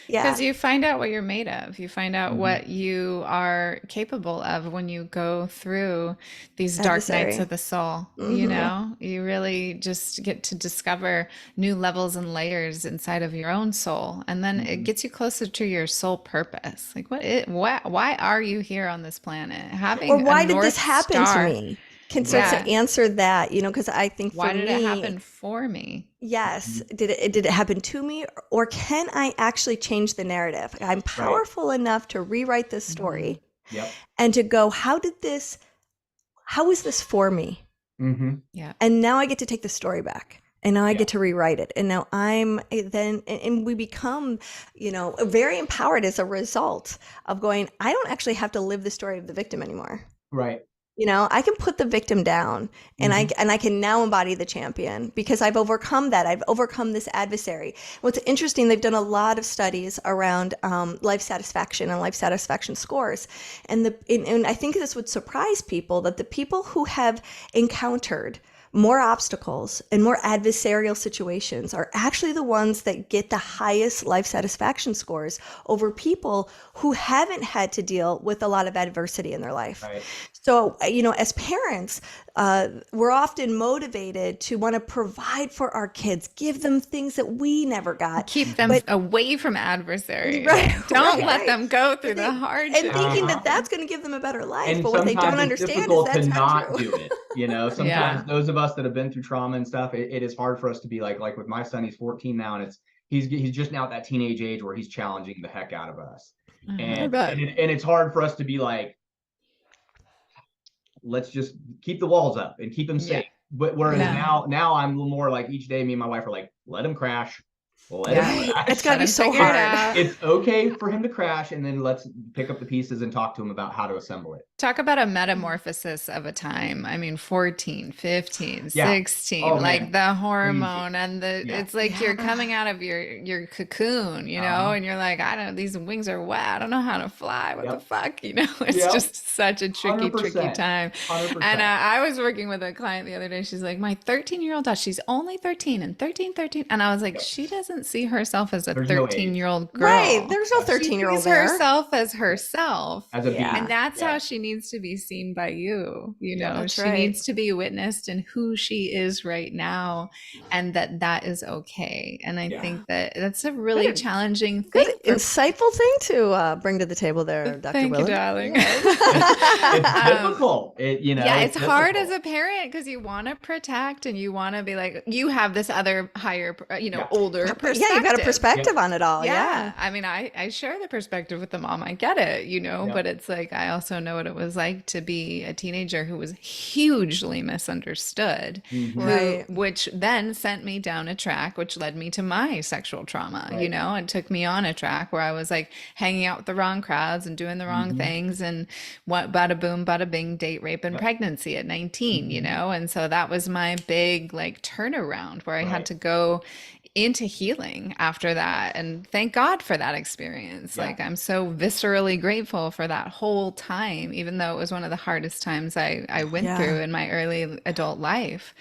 Because you find out what you're made of. You find out what you are capable of when you go through these dark nights of the soul. You really just get to discover new levels and layers inside of your own soul. And then it gets you closer to your soul purpose. Like why are you here on this planet?
Or why did this happen to me? Can start to answer that, because I think for me,
why did it happen for me?
Yes. Did it happen to me, or can I actually change the narrative? I'm powerful enough to rewrite this story
Yep.
and to go, how is this for me?
Mm-hmm.
Yeah.
And now I get to take the story back. And now I get to rewrite it. And now and we become, very empowered as a result of going, I don't actually have to live the story of the victim anymore.
Right.
I can put the victim down, and I can now embody the champion because I've overcome that. I've overcome this adversary. What's interesting, they've done a lot of studies around life satisfaction and life satisfaction scores. And I think this would surprise people that the people who have encountered more obstacles and more adversarial situations are actually the ones that get the highest life satisfaction scores over people who haven't had to deal with a lot of adversity in their life.
Right.
So, as parents, we're often motivated to want to provide for our kids, give them things that we never got.
Keep them away from adversaries.
Right,
Don't
right.
let them go through the hardship.
And thinking that that's going to give them a better life.
And
but what they don't
sometimes it's
understand is
difficult
that's
to
not
not
true.
do it. Sometimes those of us that have been through trauma and stuff, it is hard for us to be like with my son, he's 14 now, and he's just now at that teenage age where he's challenging the heck out of us. And it's hard for us to be like, let's just keep the walls up and keep him safe. But whereas now I'm a little more like, each day me and my wife are like, let him crash.
It's got to be so hard.
It's okay for him to crash, and then let's pick up the pieces and talk to him about how to assemble it.
Talk about a metamorphosis of a time. I mean, 14, 15, 16, like the hormone and it's like you're coming out of your cocoon, and you're like, I don't know, these wings are wet. I don't know how to fly. What the fuck? It's just such a tricky
100%.
time.
100%.
And I was working with a client the other day. She's like, my 13-year-old daughter, she's only 13 and 13. And I was like, she doesn't see herself as a 13-year-old girl.
Right. There's no 13-year-old there.
Herself as herself.
As a being.
And that's how she needs to be seen by you. She
right.
needs to be witnessed in who she is right now, and that is okay. And I think that's a really challenging thing.
Insightful thing to bring to the table there, Dr.
Thank
Willow.
you, darling.
It's difficult.
It's hard as a parent because you want to protect and you want to be like, you have this other higher, older perspective.
Yeah, you've got a perspective on it all. Yeah.
I mean, I share the perspective with the mom. I get it, but it's like, I also know what it was like to be a teenager who was hugely misunderstood, which then sent me down a track, which led me to my sexual trauma, and took me on a track where I was like hanging out with the wrong crowds and doing the wrong things, and what bada boom, bada bing, date, rape, and pregnancy at 19, and so that was my big like turnaround where I had to go into healing after that, and thank God for that experience. Like, I'm so viscerally grateful for that whole time, even though it was one of the hardest times I went through in my early adult life.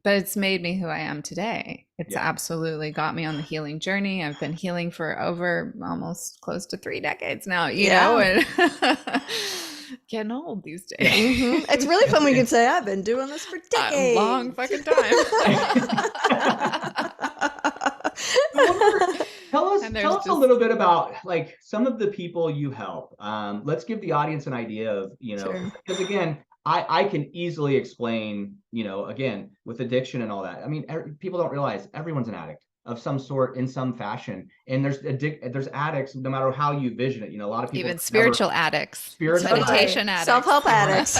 But it's made me who I am today. It's absolutely got me on the healing journey. I've been healing for over almost close to 3 decades now, and getting old these days.
It's really fun when you can say, I've been doing this for decades.
A long fucking time.
Tell us a little bit about like some of the people you help. Let's give the audience an idea of, because again, I can easily explain, again, with addiction and all that. I mean, people don't realize everyone's an addict of some sort in some fashion. And there's addicts, no matter how you vision it. A lot of people,
even spiritual addicts, meditation addicts,
self-help addicts,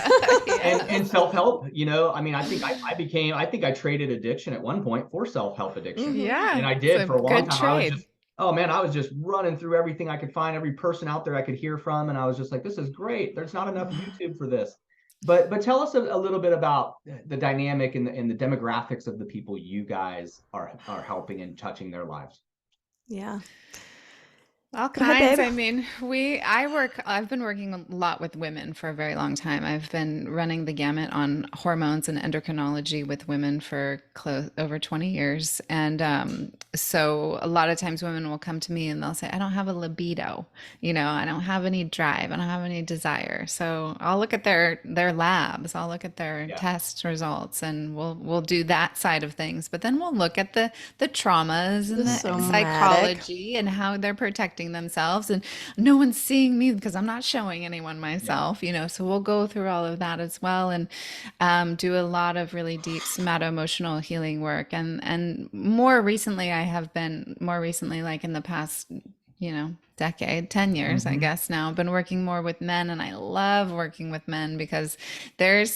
and self-help. I mean, I think I traded addiction at one point for self-help addiction.
Yeah.
And I did for a long time. I was just running through everything I could find, every person out there I could hear from. And I was just like, this is great. There's not enough YouTube for this. But tell us a little bit about the dynamic and the demographics of the people you guys are helping and touching their lives.
Yeah.
All kinds. I mean, I've been working a lot with women for a very long time. I've been running the gamut on hormones and endocrinology with women for over 20 years. And so a lot of times women will come to me and they'll say, I don't have a libido, I don't have any drive, I don't have any desire. So I'll look at their labs, I'll look at their test results, and we'll do that side of things. But then we'll look at the traumas and the psychology and how they're protecting themselves, and no one's seeing me because I'm not showing anyone myself, so we'll go through all of that as well, and do a lot of really deep somato-emotional healing work. And more recently, like in the past decade, 10 years, I guess now. I've been working more with men, and I love working with men because there's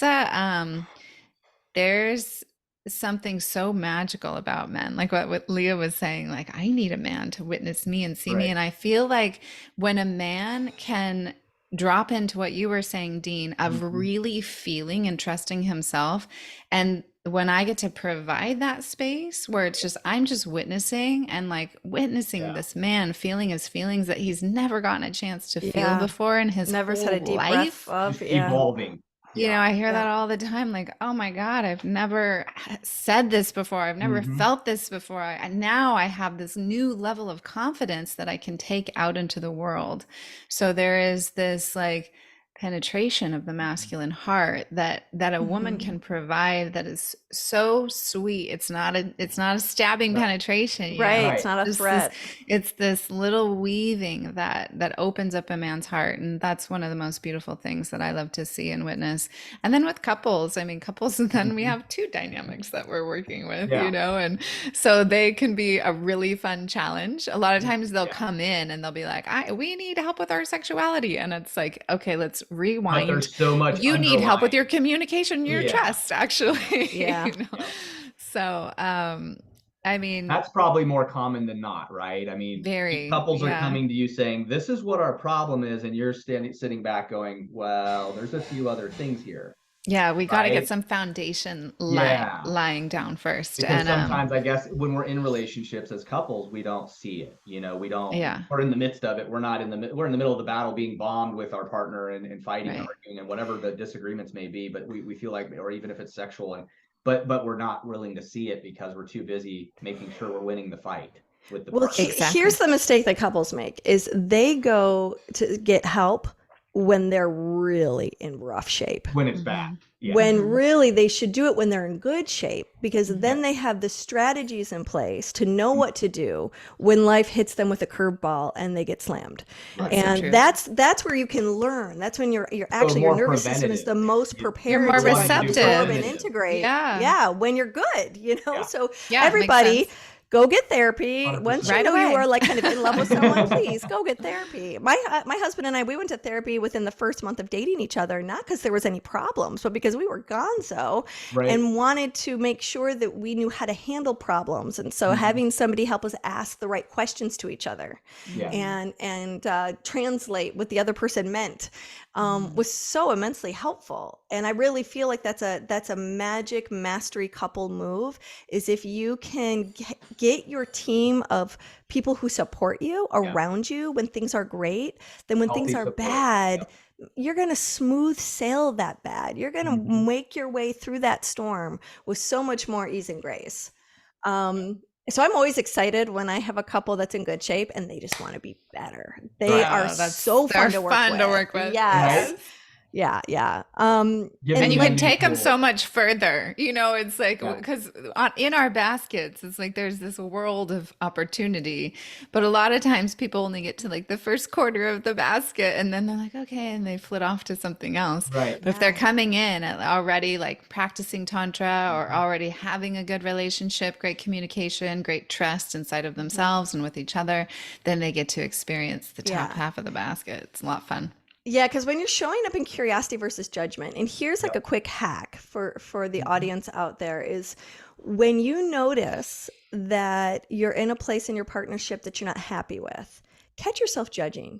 there's something so magical about men. Like what Leah was saying, like, I need a man to witness me and see me. And I feel like when a man can drop into what you were saying, Dean, of really feeling and trusting himself, and when I get to provide that space where it's just, I'm just witnessing and like witnessing this man feeling his feelings that he's never gotten a chance to feel before in his
never
whole
said a deep
life.
breath of
Evolving.
I hear that all the time. Like, oh my God, I've never said this before. I've never felt this before. Now I have this new level of confidence that I can take out into the world. So there is this like penetration of the masculine heart that a woman can provide that is so sweet. It's not a stabbing penetration,
right? It's not a threat.
It's this little weaving that opens up a man's heart, and that's one of the most beautiful things that I love to see and witness. And then with couples, and then we have two dynamics that we're working with, and so they can be a really fun challenge. A lot of times they'll come in and they'll be like, we need help with our sexuality, and it's like, okay, let's rewind.
But there's so much
you need help with your communication, your trust, actually. So I mean,
that's probably more common than not, right? I mean, couples are coming to you saying, this is what our problem is, and you're sitting back going, well, there's a few other things here.
Yeah, we got to get some foundation lying down first.
Because sometimes, I guess, when we're in relationships as couples, we don't see it. We don't. We're in the midst of it. We're in the middle of the battle, being bombed with our partner and fighting and arguing and whatever the disagreements may be. But we feel like, or even if it's sexual, but we're not willing to see it because we're too busy making sure we're winning the fight with the partner.
Here's the mistake that couples make: is they go to get help when they're really in rough shape.
When it's bad.
Yeah. When really they should do it when they're in good shape, because then they have the strategies in place to know what to do when life hits them with a curveball and they get slammed. And that's where you can learn. That's when you're actually, your nervous system is the most prepared.
You're more receptive
and integrate. When you're good, So everybody, go get therapy.
100%.
Once you know you are like kind of in love with someone, please go get therapy. My husband and I, we went to therapy within the first month of dating each other, not because there was any problems, but because we were gonzo and wanted to make sure that we knew how to handle problems. And so having somebody help us ask the right questions to each other and translate what the other person meant was so immensely helpful. And I really feel like that's a magic mastery couple move, is if you can get your team of people who support you around you when things are great, then when things are bad, you're going to smooth sail that bad. You're going to make your way through that storm with so much more ease and grace. So I'm always excited when I have a couple that's in good shape and they just want to be better. They are so fun to work with. Yes. Right? Yeah. And
you can take them so much further, it's like, because in our baskets, it's like, there's this world of opportunity, but a lot of times people only get to like the first quarter of the basket and then they're like, okay. And they flit off to something else. Right. But if they're coming in already like practicing Tantra or already having a good relationship, great communication, great trust inside of themselves and with each other, then they get to experience the top half of the basket. It's a lot of fun.
Yeah, because when you're showing up in curiosity versus judgment, and here's like a quick hack for the audience out there, is when you notice that you're in a place in your partnership that you're not happy with, catch yourself judging.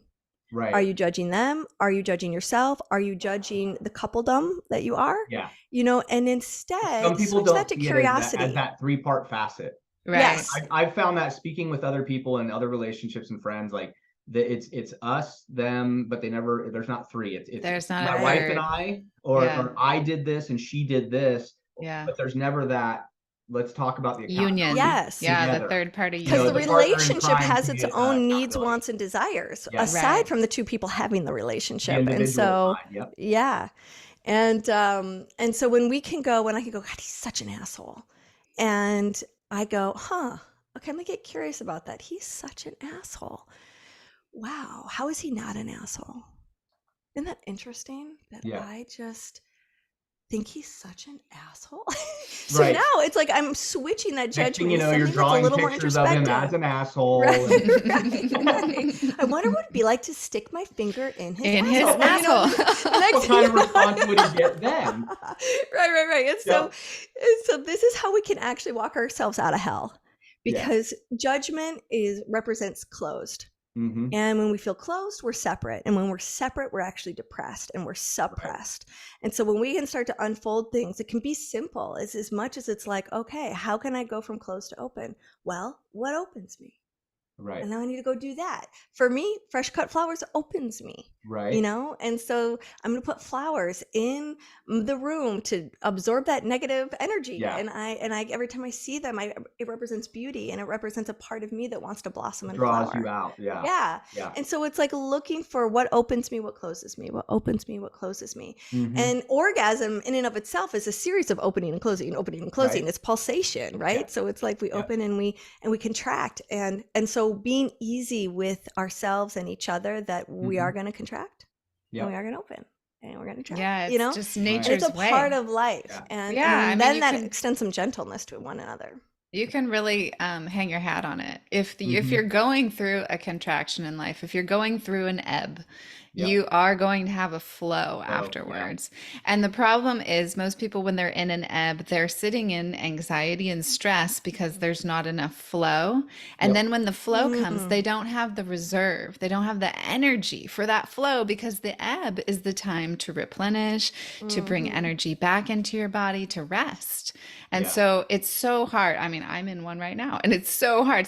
Right. Are you judging them? Are you judging yourself? Are you judging the coupledom that you are? Yeah. And instead,
some people
switch that to curiosity.
As that three-part facet.
Right. Yes.
I've found that speaking with other people and other relationships and friends, like, it's us, them, but there's not three. It's my wife and I, or I did this and she did this. Yeah. But there's never that, let's talk about the
union.
Yes.
Yeah, the third party
union. Because the relationship has its own needs, wants, and desires, aside from the two people having the relationship. And so, And so when I can go, God, he's such an asshole. And I go, okay, let me get curious about that. He's such an asshole. Wow, how is he not an asshole? Isn't that interesting? That I just think he's such an asshole. So
Right.
now it's like I'm switching that
Next thing
judgment
you
to
know, you're
something that's a
drawing
little more
pictures of him as
introspective.
an asshole.
Right, right. I wonder what it'd be like to stick my finger in his
In his
asshole. Well, you know,
asshole.
the next
What kind of response would he get then?
Right. And
Yep.
so this is how we can actually walk ourselves out of hell,
Yes.
because judgment represents closed.
Mm-hmm.
And when we feel closed, we're separate. And when we're separate, we're actually depressed and we're suppressed. Right. And so when we can start to unfold things, it can be simple. It's as much as it's like, okay, how can I go from closed to open? Well, what opens me?
Right.
And now I need to go do that. For me, fresh cut flowers opens me.
Right.
You know, and so I'm going to put flowers in the room to absorb that negative energy.
Yeah.
And I every time I see them, it represents beauty, and it represents a part of me that wants to blossom and
draws
flower.
you out. Yeah.
Yeah.
Yeah.
And so it's like looking for what opens me, what closes me, what opens me, what closes me.
Mm-hmm.
And orgasm in and of itself is a series of opening and closing,
Right.
It's pulsation, right?
Yeah.
So it's like we open and we contract. And so being easy with ourselves and each other, that we are going to contract.
Yep.
And we are going to open, and we're going to try.
Yeah, it's
you know,
just
and
nature's
it's a
way.
part of life.
Yeah.
And,
Yeah,
and
I
then
mean,
that
you can-
extends some gentleness to one another.
You can really hang your hat on it. If
Mhm.
you're going through a contraction in life, if you're going through an ebb,
Yep.
you are going to have a flow afterwards. And the problem is, most people, when they're in an ebb, they're sitting in anxiety and stress because there's not enough flow. And
Yep.
then when the flow comes, they don't have the reserve. They don't have the energy for that flow, because the ebb is the time to replenish, to bring energy back into your body, to rest. And
Yeah.
so it's so hard. I mean, I'm in one right now, and it's so hard.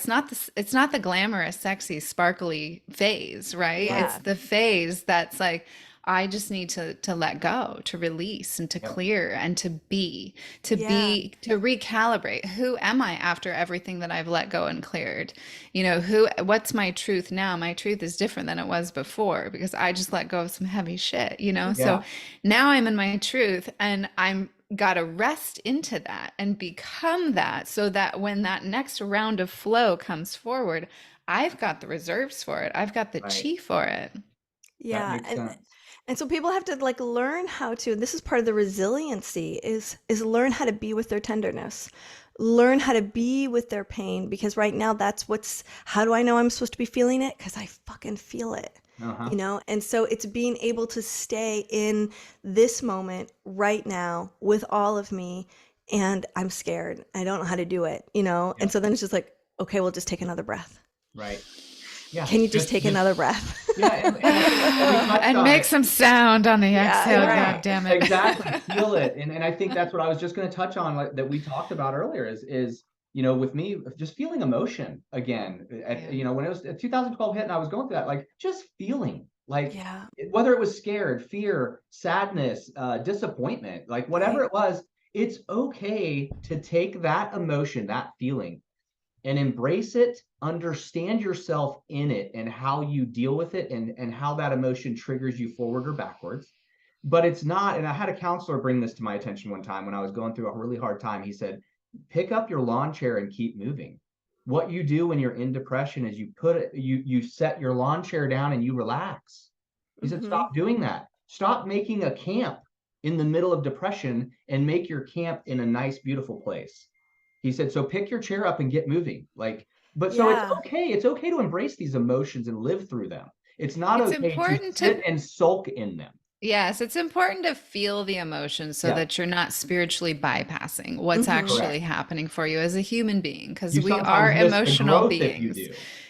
It's not the glamorous, sexy, sparkly phase, right?
Yeah.
It's the phase that's like, I just need to let go, to release, and to
Yep.
clear, and to be, to recalibrate. Who am I after everything that I've let go and cleared? You know, what's my truth now? My truth is different than it was before, because I just let go of some heavy shit, you know?
Yeah.
So now I'm in my truth, and I'm got to rest into that and become that, so that when that next round of flow comes forward, I've got the reserves for it. I've got the
Right.
chi for it.
Yeah.
That makes sense.
And so people have to like learn how to, and this is part of the resiliency, is learn how to be with their tenderness, learn how to be with their pain, because right now how do I know I'm supposed to be feeling it? Because I fucking feel it.
Uh-huh.
You know, and so it's being able to stay in this moment right now with all of me, and I'm scared. I don't know how to do it, you know? And
Yep.
so then it's just like, okay, we'll just take another breath.
Right. Yeah.
Can you just take another breath?
Yeah.
And make some sound on the exhale.
right.
God damn it.
Exactly. Feel it. And I think that's what I was just going to touch on, like, that we talked about earlier is, you know, with me, just feeling emotion again. You know, when it was 2012 hit and I was going through that, like, just feeling like,
Yeah.
whether it was scared, fear, sadness, disappointment, like whatever it was, it's okay to take that emotion, that feeling, and embrace it, understand yourself in it and how you deal with it, and how that emotion triggers you forward or backwards. But it's not, and I had a counselor bring this to my attention one time when I was going through a really hard time. He said, pick up your lawn chair and keep moving. What you do when you're in depression is you set your lawn chair down and you relax. He said, stop doing that. Stop making a camp in the middle of depression and make your camp in a nice, beautiful place. He said, so pick your chair up and get moving. Like, but so it's okay. It's okay to embrace these emotions and live through them. It's not okay to sit and sulk in them.
Yes, it's important to feel the emotions so that you're not spiritually bypassing what's actually happening for you as a human being, because we are emotional beings.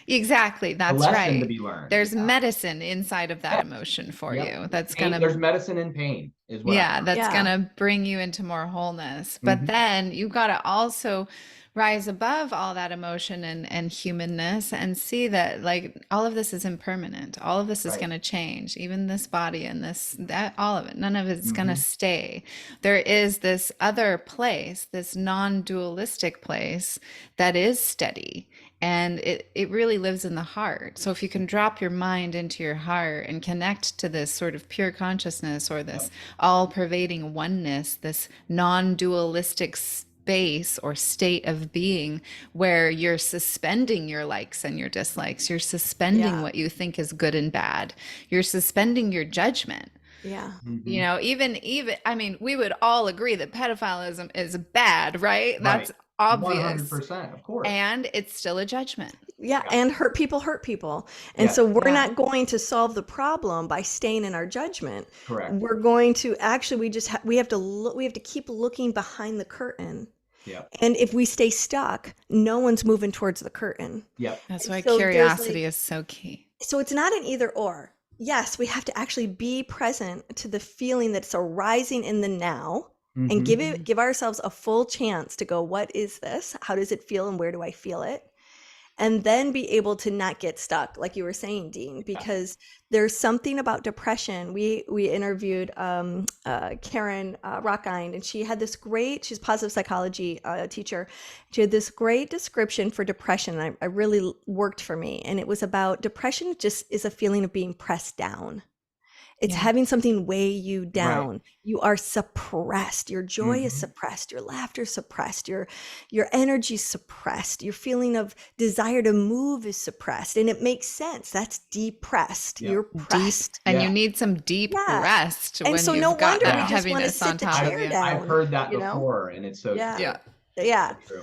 Exactly, that's right. There's medicine inside of that emotion for you. That's
there's medicine in pain as well.
Yeah, that's gonna bring you into more wholeness. But then you've got to also rise above all that emotion and humanness, and see that, like, all of this is impermanent. All of this is going to change, even this body and that, all of it. None of it's going to stay. There is this other place, this non-dualistic place that is steady. And it really lives in the heart. So if you can drop your mind into your heart and connect to this sort of pure consciousness, or this all-pervading oneness, this non-dualistic space or state of being, where you're suspending your likes and your dislikes, you're suspending what you think is good and bad, you're suspending your judgment.
Yeah.
You know, even, I mean, we would all agree that pedophilism is bad, right? That's obvious.
100%, of course.
And it's still a judgment.
Yeah, and hurt people hurt people. And
Yes.
so we're not going to solve the problem by staying in our judgment.
Correct.
We're going to actually we have to look, we have to keep looking behind the curtain.
Yeah.
And if we stay stuck, no one's moving towards the curtain.
Yep.
That's why
So
curiosity is so key.
So it's not an either or. Yes, we have to actually be present to the feeling that's arising in the now and give ourselves a full chance to go, what is this? How does it feel and where do I feel it? And then be able to not get stuck, like you were saying, Dean, because there's something about depression. We interviewed Karen Rockine, and she had she's a positive psychology teacher. She had this great description for depression. I really worked for me. And it was about depression just is a feeling of being pressed down. It's having something weigh you down. Right. You are suppressed. Your joy is suppressed. Your laughter is suppressed. Your energy is suppressed. Your feeling of desire to move is suppressed. And it makes sense. That's depressed. You're pressed.
And you need some deep rest when
so
you've got that heaviness on top of you.
I've heard that before, and it's so true.
Yeah.
True.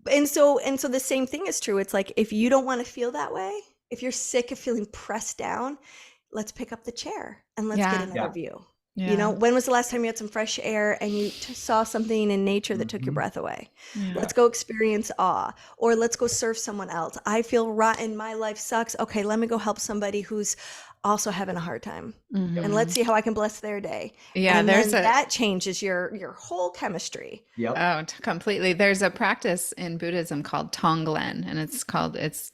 And so the same thing is true. It's like, if you don't want to feel that way, if you're sick of feeling pressed down, let's pick up the chair and let's get another view. Yeah. You know, when was the last time you had some fresh air and you saw something in nature that took your breath away? Yeah. Let's go experience awe, or let's go serve someone else. I feel rotten. My life sucks. Okay, let me go help somebody who's also having a hard time, and let's see how I can bless their day.
Yeah,
and that changes your whole chemistry.
Yep.
Oh, completely. There's a practice in Buddhism called Tonglen, and it's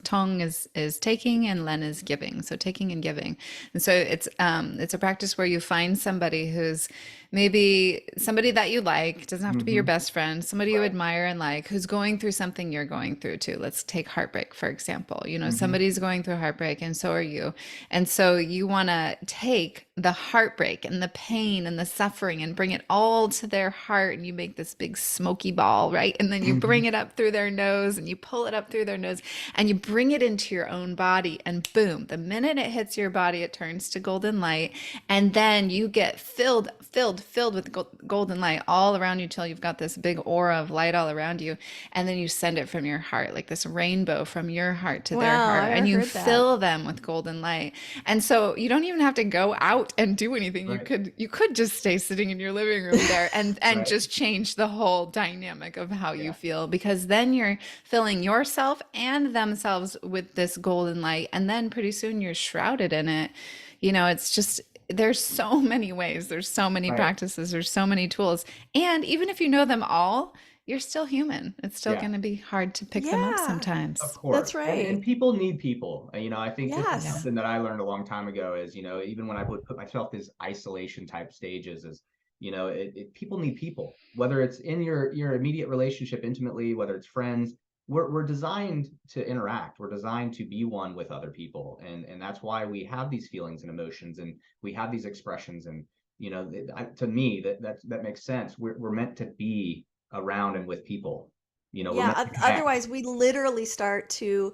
Tong is taking and Len is giving. So taking and giving. And so it's a practice where you find somebody who's maybe somebody that you like, doesn't have to be your best friend, somebody you admire and like, who's going through something you're going through too. Let's take heartbreak, for example. You know, somebody's going through heartbreak and so are you. And so you want to take the heartbreak and the pain and the suffering and bring it all to their heart, and you make this big smoky ball, right? And then you bring it up through their nose and you pull it up through their nose and you bring it into your own body, and boom, the minute it hits your body, it turns to golden light, and then you get filled with golden light all around you till you've got this big aura of light all around you, and then you send it from your heart, like this rainbow from your heart to their heart, and you fill them with golden light. And so you don't even have to go out and do anything. You could just stay sitting in your living room there and just change the whole dynamic of how you feel, because then you're filling yourself and themselves with this golden light, and then pretty soon you're shrouded in it. You know, it's just, there's so many ways, there's so many practices, there's so many tools, and even if you know them all, you're still human. It's still going to be hard to pick them up sometimes.
Of course.
That's right.
And people need people. You know, I think this is something that I learned a long time ago is, you know, even when I would put myself these isolation type stages, is, you know, people need people, whether it's in your immediate relationship intimately, whether it's friends. We're designed to interact. We're designed to be one with other people. And that's why we have these feelings and emotions, and we have these expressions. And, you know, to me, that makes sense. We're meant to be around and with people, you know.
Otherwise we literally start to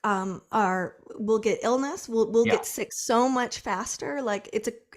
we'll get illness, we'll get sick so much faster. Like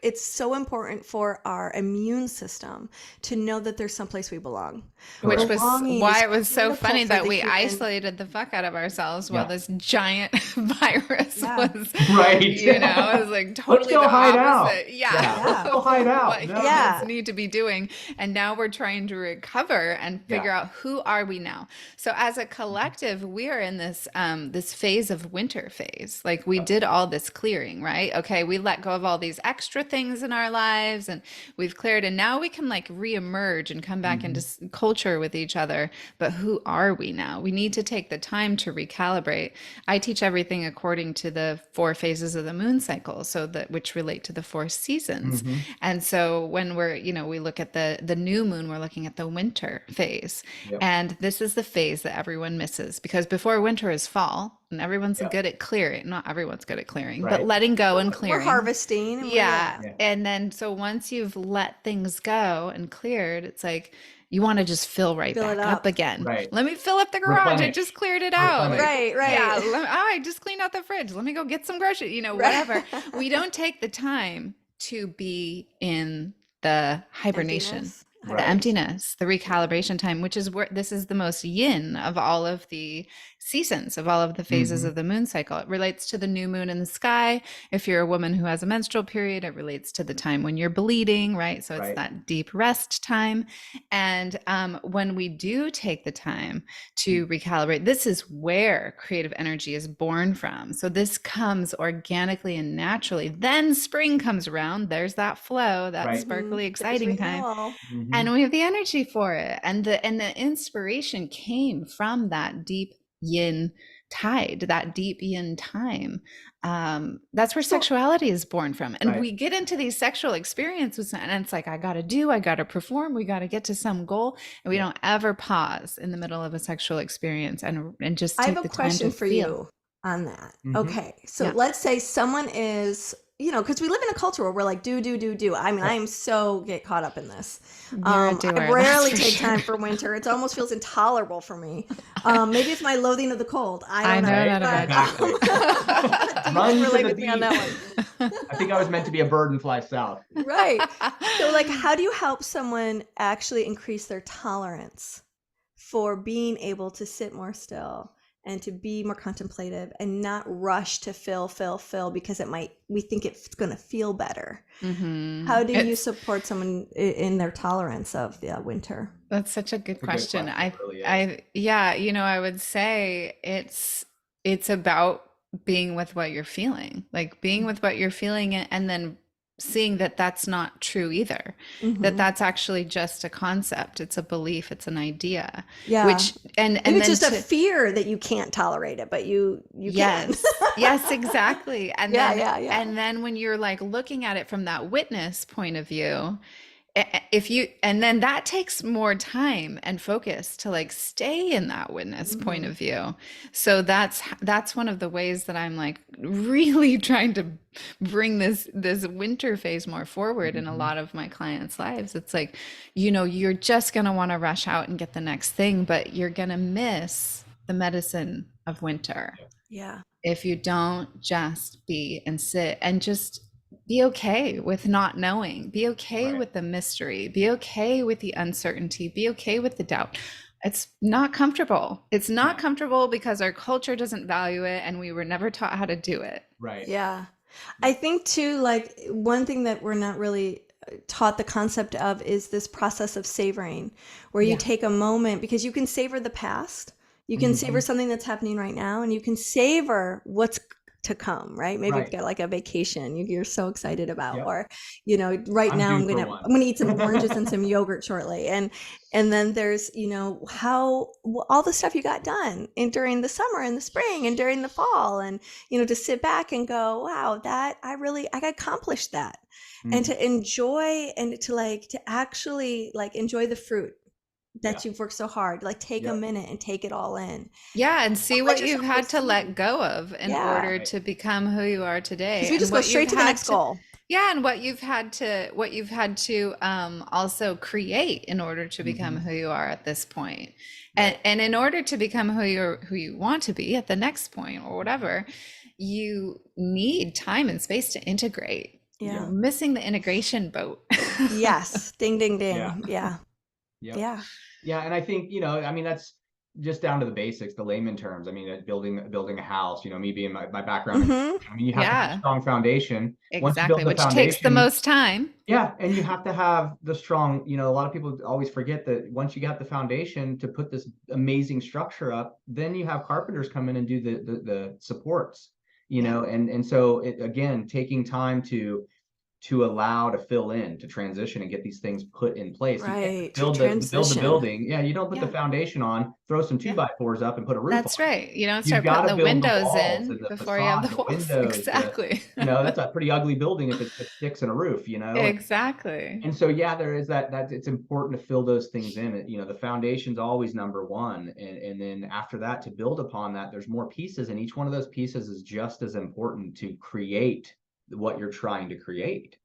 it's so important for our immune system to know that there's someplace we belong.
Which was why it was so funny that we isolated the fuck out of ourselves while this giant virus was, you know, it was like totally the opposite. Let's go hide out. Like humans need to be doing. And now we're trying to recover and figure out, who are we now? So as a collective, we are in this this phase of winter phase. Like we did all this clearing, right? Okay, we let go of all these extra things in our lives and we've cleared, and now we can like reemerge and come back into culture with each other. But who are we now? We need to take the time to recalibrate. I teach everything according to the 4 phases of the moon cycle, so that which relate to the 4 seasons. And so when we're, you know, we look at the new moon, we're looking at the winter phase. And this is the phase that everyone misses, because before winter is fall. And everyone's good at clearing. Not everyone's good at clearing, but letting go and clearing.
We're harvesting.
And then so once you've let things go and cleared, it's like you want to just fill back up again. Let me fill up the garage. I just cleared it out. I just cleaned out the fridge. Let me go get some groceries, you know, whatever. We don't take the time to be in the hibernation.
Emptiness.
The emptiness, the recalibration time, which is where this is the most yin of all of the seasons, of all of the phases of the moon cycle. It relates to the new moon in the sky. If you're a woman who has a menstrual period, it relates to the time when you're bleeding, right? So it's that deep rest time. And when we do take the time to recalibrate, this is where creative energy is born from. So this comes organically and naturally. Then spring comes around. There's that flow, that sparkly, exciting time. And we have the energy for it. And the inspiration came from that deep yin tide, that deep yin time. That's where sexuality is born from. And we get into these sexual experiences and it's like, I got to perform, we got to get to some goal. And we don't ever pause in the middle of a sexual experience and just take the time to feel.
I have a question for you on that. Okay. So let's say someone is, you know, because we live in a culture where we're like, do. I mean, I am so get caught up in this. I rarely take time for winter. It almost feels intolerable for me. Maybe it's my loathing of the cold. I don't know.
Run relate with me on that one. I think I was meant to be a bird and fly south.
Right. So like, how do you help someone actually increase their tolerance for being able to sit more still and to be more contemplative and not rush to fill because we think it's going to feel better. How do you support someone in their tolerance of the winter?
That's such a good question. I would say it's about being with what you're feeling, like being with what you're feeling and then seeing that that's not true either, that that's actually just a concept, it's a belief, it's an idea, which and
it's just a fear that you can't tolerate it, but you can.
Yes, exactly. And then when you're like looking at it from that witness point of view, then that takes more time and focus to like stay in that witness point of view. So that's one of the ways that I'm like really trying to bring this winter phase more forward in a lot of my clients' lives. It's like, you know, you're just going to want to rush out and get the next thing, but you're going to miss the medicine of winter.
Yeah.
If you don't just be and sit and just be okay with not knowing, be okay with the mystery, be okay with the uncertainty, be okay with the doubt. It's not comfortable. It's not comfortable because our culture doesn't value it and we were never taught how to do it.
Right.
Yeah. I think too, like one thing that we're not really taught the concept of is this process of savoring, where you take a moment, because you can savor the past, you can savor something that's happening right now, and you can savor what's to come, right? Maybe you've got like a vacation you're so excited about, or, you know, right now I'm gonna eat some oranges and some yogurt shortly, and then there's, you know, how all the stuff you got done during the summer and the spring and during the fall, and you know, to sit back and go, wow, that I accomplished that, and to enjoy and to actually like enjoy the fruit that you've worked so hard, like take a minute and take it all in.
Yeah. And see what you've had to let go of in order to become who you are today.
Because we just go straight to the next goal.
Yeah. And what you've had to also create in order to become who you are at this point. And in order to become who you want to be at the next point or whatever, you need time and space to integrate. You're missing the integration boat.
Yes. Ding, ding, ding. Yeah.
Yeah. And I think, you know, I mean, that's just down to the basics, the layman terms. I mean, building a house, you know, me being my background, I mean, you have to have a strong foundation.
Exactly. Which takes the most time.
Yeah. And you have to have the strong, you know, a lot of people always forget that once you got the foundation to put this amazing structure up, then you have carpenters come in and do the supports, you know, and so again, taking time to allow to fill in, to transition and get these things put in place.
Right.
Build the building. Yeah. You don't put the foundation on, throw some 2x4s up and put a roof on.
That's right. You don't start putting the windows in before you have the walls. Exactly.
You know, that's a pretty ugly building if it's sticks and a roof, you know?
Exactly.
And so, there is that it's important to fill those things in. You know, the foundation's always number one. And then after that, to build upon that, there's more pieces, and each one of those pieces is just as important to create what you're trying to create.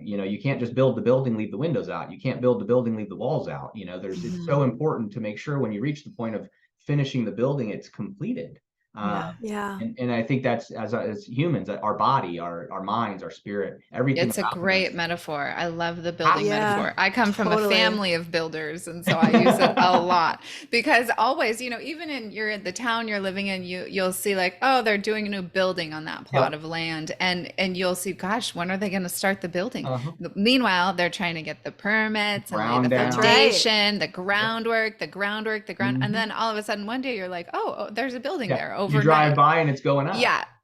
You know, you can't just build the building, leave the windows out. You can't build the building, leave the walls out. You know, it's so important to make sure when you reach the point of finishing the building, it's completed.
Yeah.
And I think that's as humans, our body, our minds, our spirit, everything.
It's a
about
great
us.
metaphor. I love the building
Yeah,
metaphor. I come from a
totally.
family of builders, and so I use it a lot because always, even you're in the town you're living in, you'll see like, oh, they're doing a new building on that plot of land, and you'll see, gosh, when are they going to start the building? Meanwhile, they're trying to get the permits and lay the
Ground down.
foundation, the groundwork, and then all of a sudden one day you're like, oh, there's a building there overnight.
You drive by and it's going up.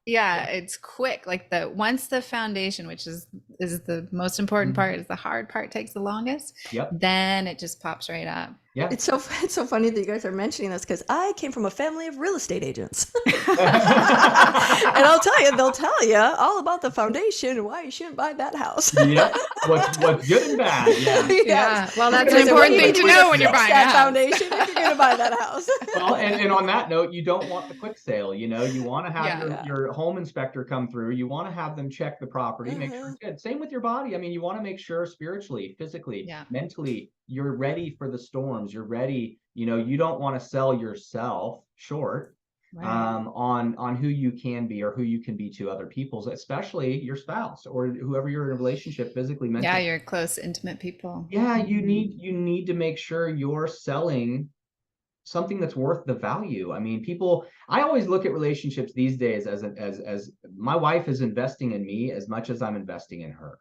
Yeah, it's quick. Like once the foundation, which is the most important part, is the hard part, takes the longest. Then it just pops right up.
Yeah.
It's so funny that you guys are mentioning this because I came from a family of real estate agents. And I'll tell you, they'll tell you all about the foundation and why you shouldn't buy that house.
What's good and bad.
Yeah. Well, that's an important thing to know when you're buying
that foundation if you're going to buy that house.
Well, and on that note, you don't want the quick sale. You want to have your home inspector come through. You want to have them check the property, make sure it's good. Same with your body. I mean, you want to make sure spiritually, physically, mentally, you're ready for the storms. You're ready. You don't want to sell yourself short on who you can be or who you can be to other people, especially your spouse or whoever you're in a relationship, physically, mentally.
Yeah, your close, intimate people.
Yeah, you need to make sure you're selling something that's worth the value. I mean, I always look at relationships these days as my wife is investing in me as much as I'm investing in her.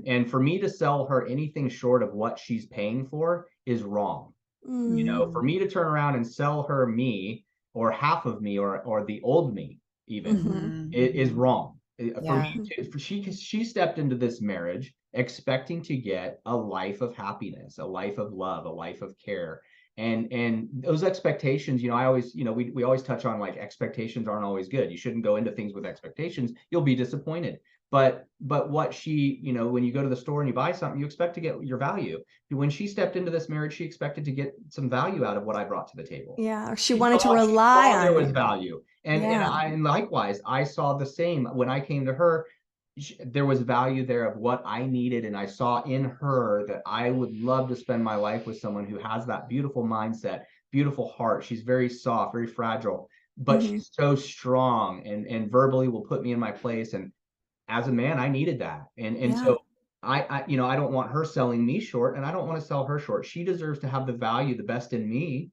And for me to sell her anything short of what she's paying for is wrong. For me to turn around and sell her me or half of me or the old me even it is wrong. She stepped into this marriage expecting to get a life of happiness, a life of love, a life of care. And those expectations, I always, we always touch on like expectations aren't always good. You shouldn't go into things with expectations. You'll be disappointed. But what she, when you go to the store and you buy something, you expect to get your value. When she stepped into this marriage, she expected to get some value out of what I brought to the table.
Yeah, or she wanted to rely on
there was value. And likewise, I saw the same when I came to her. There was value there of what I needed, and I saw in her that I would love to spend my life with someone who has that beautiful mindset, beautiful heart. She's very soft, very fragile, but she's so strong and verbally will put me in my place. And as a man, I needed that. And so I don't want her selling me short, and I don't want to sell her short. She deserves to have the value, the best in me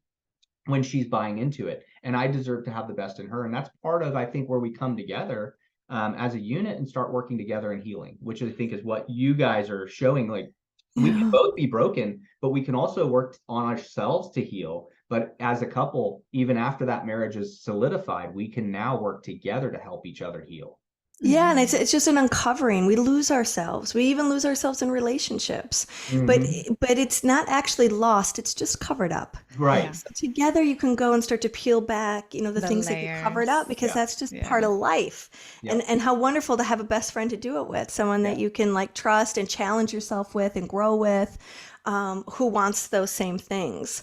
when she's buying into it. And I deserve to have the best in her. And that's part of, I think, where we come together as a unit and start working together in healing, which I think is what you guys are showing. Like we can both be broken, but we can also work on ourselves to heal. But as a couple, even after that marriage is solidified, we can now work together to help each other heal.
Yeah, and it's just an uncovering. We lose ourselves. We even lose ourselves in relationships. But it's not actually lost. It's just covered up.
Right.
So together you can go and start to peel back, the things that you covered up, because that's just part of life. And how wonderful to have a best friend to do it with, someone that you can like trust and challenge yourself with and grow with. Who wants those same things.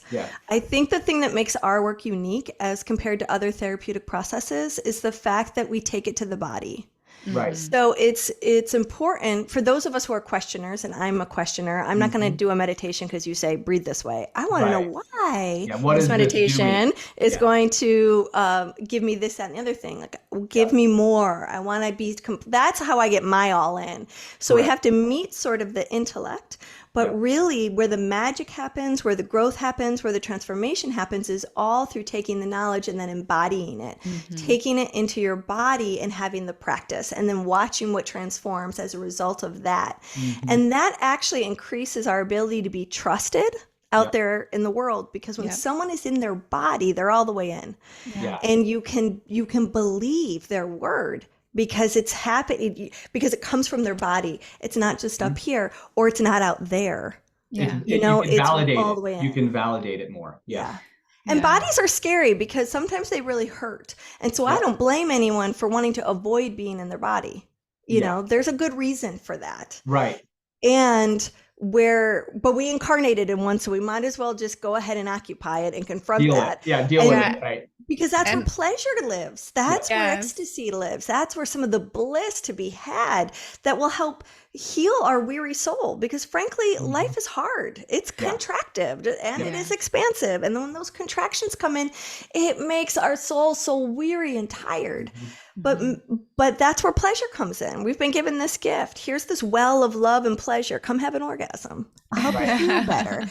I think the thing that makes our work unique as compared to other therapeutic processes is the fact that we take it to the body.
Right.
So it's important for those of us who are questioners, and I'm a questioner. I'm not going to do a meditation because you say breathe this way. I want to know why this meditation is going to give me this, that, and the other thing. Like, give me more. I want to be. That's how I get my all in. So we have to meet sort of the intellect. But really, where the magic happens, where the growth happens, where the transformation happens is all through taking the knowledge and then embodying it, taking it into your body and having the practice, and then watching what transforms as a result of that. And that actually increases our ability to be trusted out there in the world, because when someone is in their body, they're all the way in. And you can believe their word. Because it's happening, because it comes from their body. It's not just up here, or it's not out there. It's all the way in.
You can validate it more.
And bodies are scary because sometimes they really hurt. And so I don't blame anyone for wanting to avoid being in their body. You know, there's a good reason for that.
Right.
But we incarnated in one, so we might as well just go ahead and occupy it and confront that.
Deal with it, right?
Because that's where pleasure lives. That's where ecstasy lives. That's where some of the bliss to be had that will help heal our weary soul, because frankly, life is hard. It's contractive and it is expansive. And then when those contractions come in, it makes our soul so weary and tired. But that's where pleasure comes in. We've been given this gift. Here's this well of love and pleasure. Come have an orgasm. I'll help you feel better.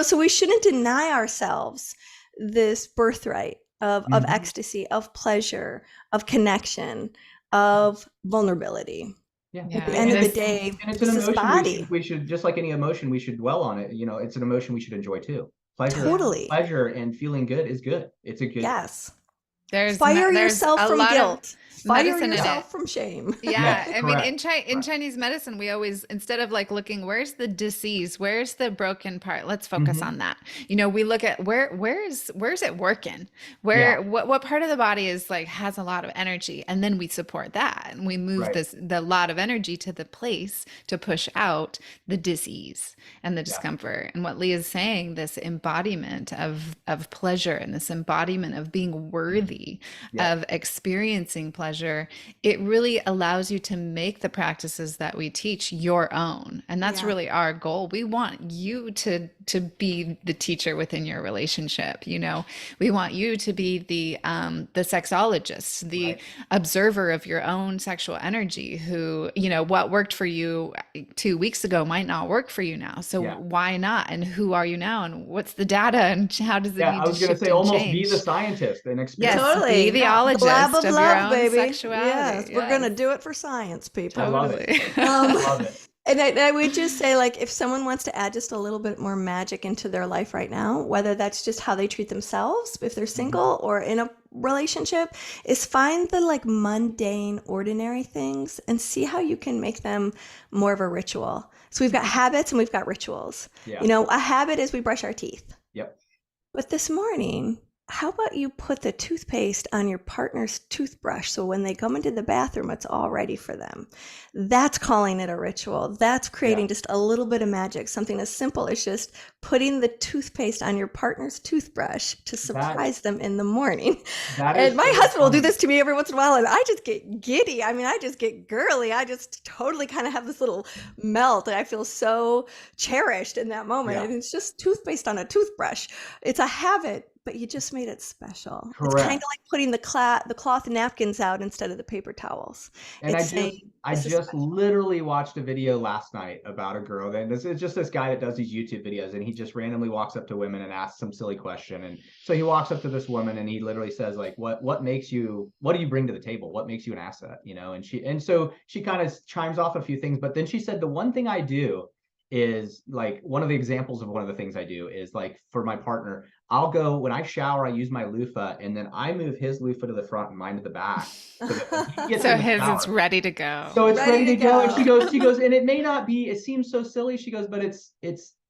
So we shouldn't deny ourselves this birthright of ecstasy, of pleasure, of connection, of vulnerability. At the end of the day,
and it's an emotion we should, just like any emotion, we should dwell on it. It's an emotion we should enjoy too. Pleasure and feeling good is good. It's a good.
Yes.
Fire
yourself from guilt. Fire yourself from shame.
Yeah. I mean, in Chinese medicine, we always, instead of like looking, where's the disease? Where's the broken part? Let's focus on that. We look at where's it working? What part of the body is like, has a lot of energy? And then we support that. And we move the lot of energy to the place to push out the disease and the discomfort. And what Leah is saying, this embodiment of pleasure and this embodiment of being worthy of experiencing pleasure, it really allows you to make the practices that we teach your own. And that's really our goal. We want you to be the teacher within your relationship. We want you to be the sexologist, the observer of your own sexual energy, who, what worked for you 2 weeks ago might not work for you now. So why not? And who are you now? And what's the data? And how does it need to shift? I was going to say, almost
be the scientist and experience.
Yes, totally.
Be the ologist
lab of
your
love,
own
baby.
sexuality.
Yes, we're going to do it for science, people.
I love it. I love it.
And I would just say, like, if someone wants to add just a little bit more magic into their life right now, whether that's just how they treat themselves, if they're single or in a relationship, is find the like mundane, ordinary things and see how you can make them more of a ritual. So we've got habits and we've got rituals. A habit is we brush our teeth. But this morning, how about you put the toothpaste on your partner's toothbrush so when they come into the bathroom, it's all ready for them? That's calling it a ritual. That's creating just a little bit of magic. Something as simple as just putting the toothpaste on your partner's toothbrush to surprise them in the morning. And my husband will do this to me every once in a while, and I just get giddy. I mean, I just get girly. I just totally kind of have this little melt, and I feel so cherished in that moment. And it's just toothpaste on a toothbrush. It's a habit, but you just made it special. Correct. It's kind of like putting the cloth napkins out instead of the paper towels.
And I just literally watched a video last night about a girl. And this is just this guy that does these YouTube videos, and he just randomly walks up to women and asks some silly question. And so he walks up to this woman and he literally says, like, what do you bring to the table? What makes you an asset? And so she kind of chimes off a few things, but then she said, the one thing I do is, like, one of the examples of one of the things I do is, like, for my partner, I'll go, when I shower, I use my loofah, and then I move his loofah to the front and mine to the back. So
it's ready to go.
So it's ready to go. And she goes, and it may not be, it seems so silly. She goes, but it's,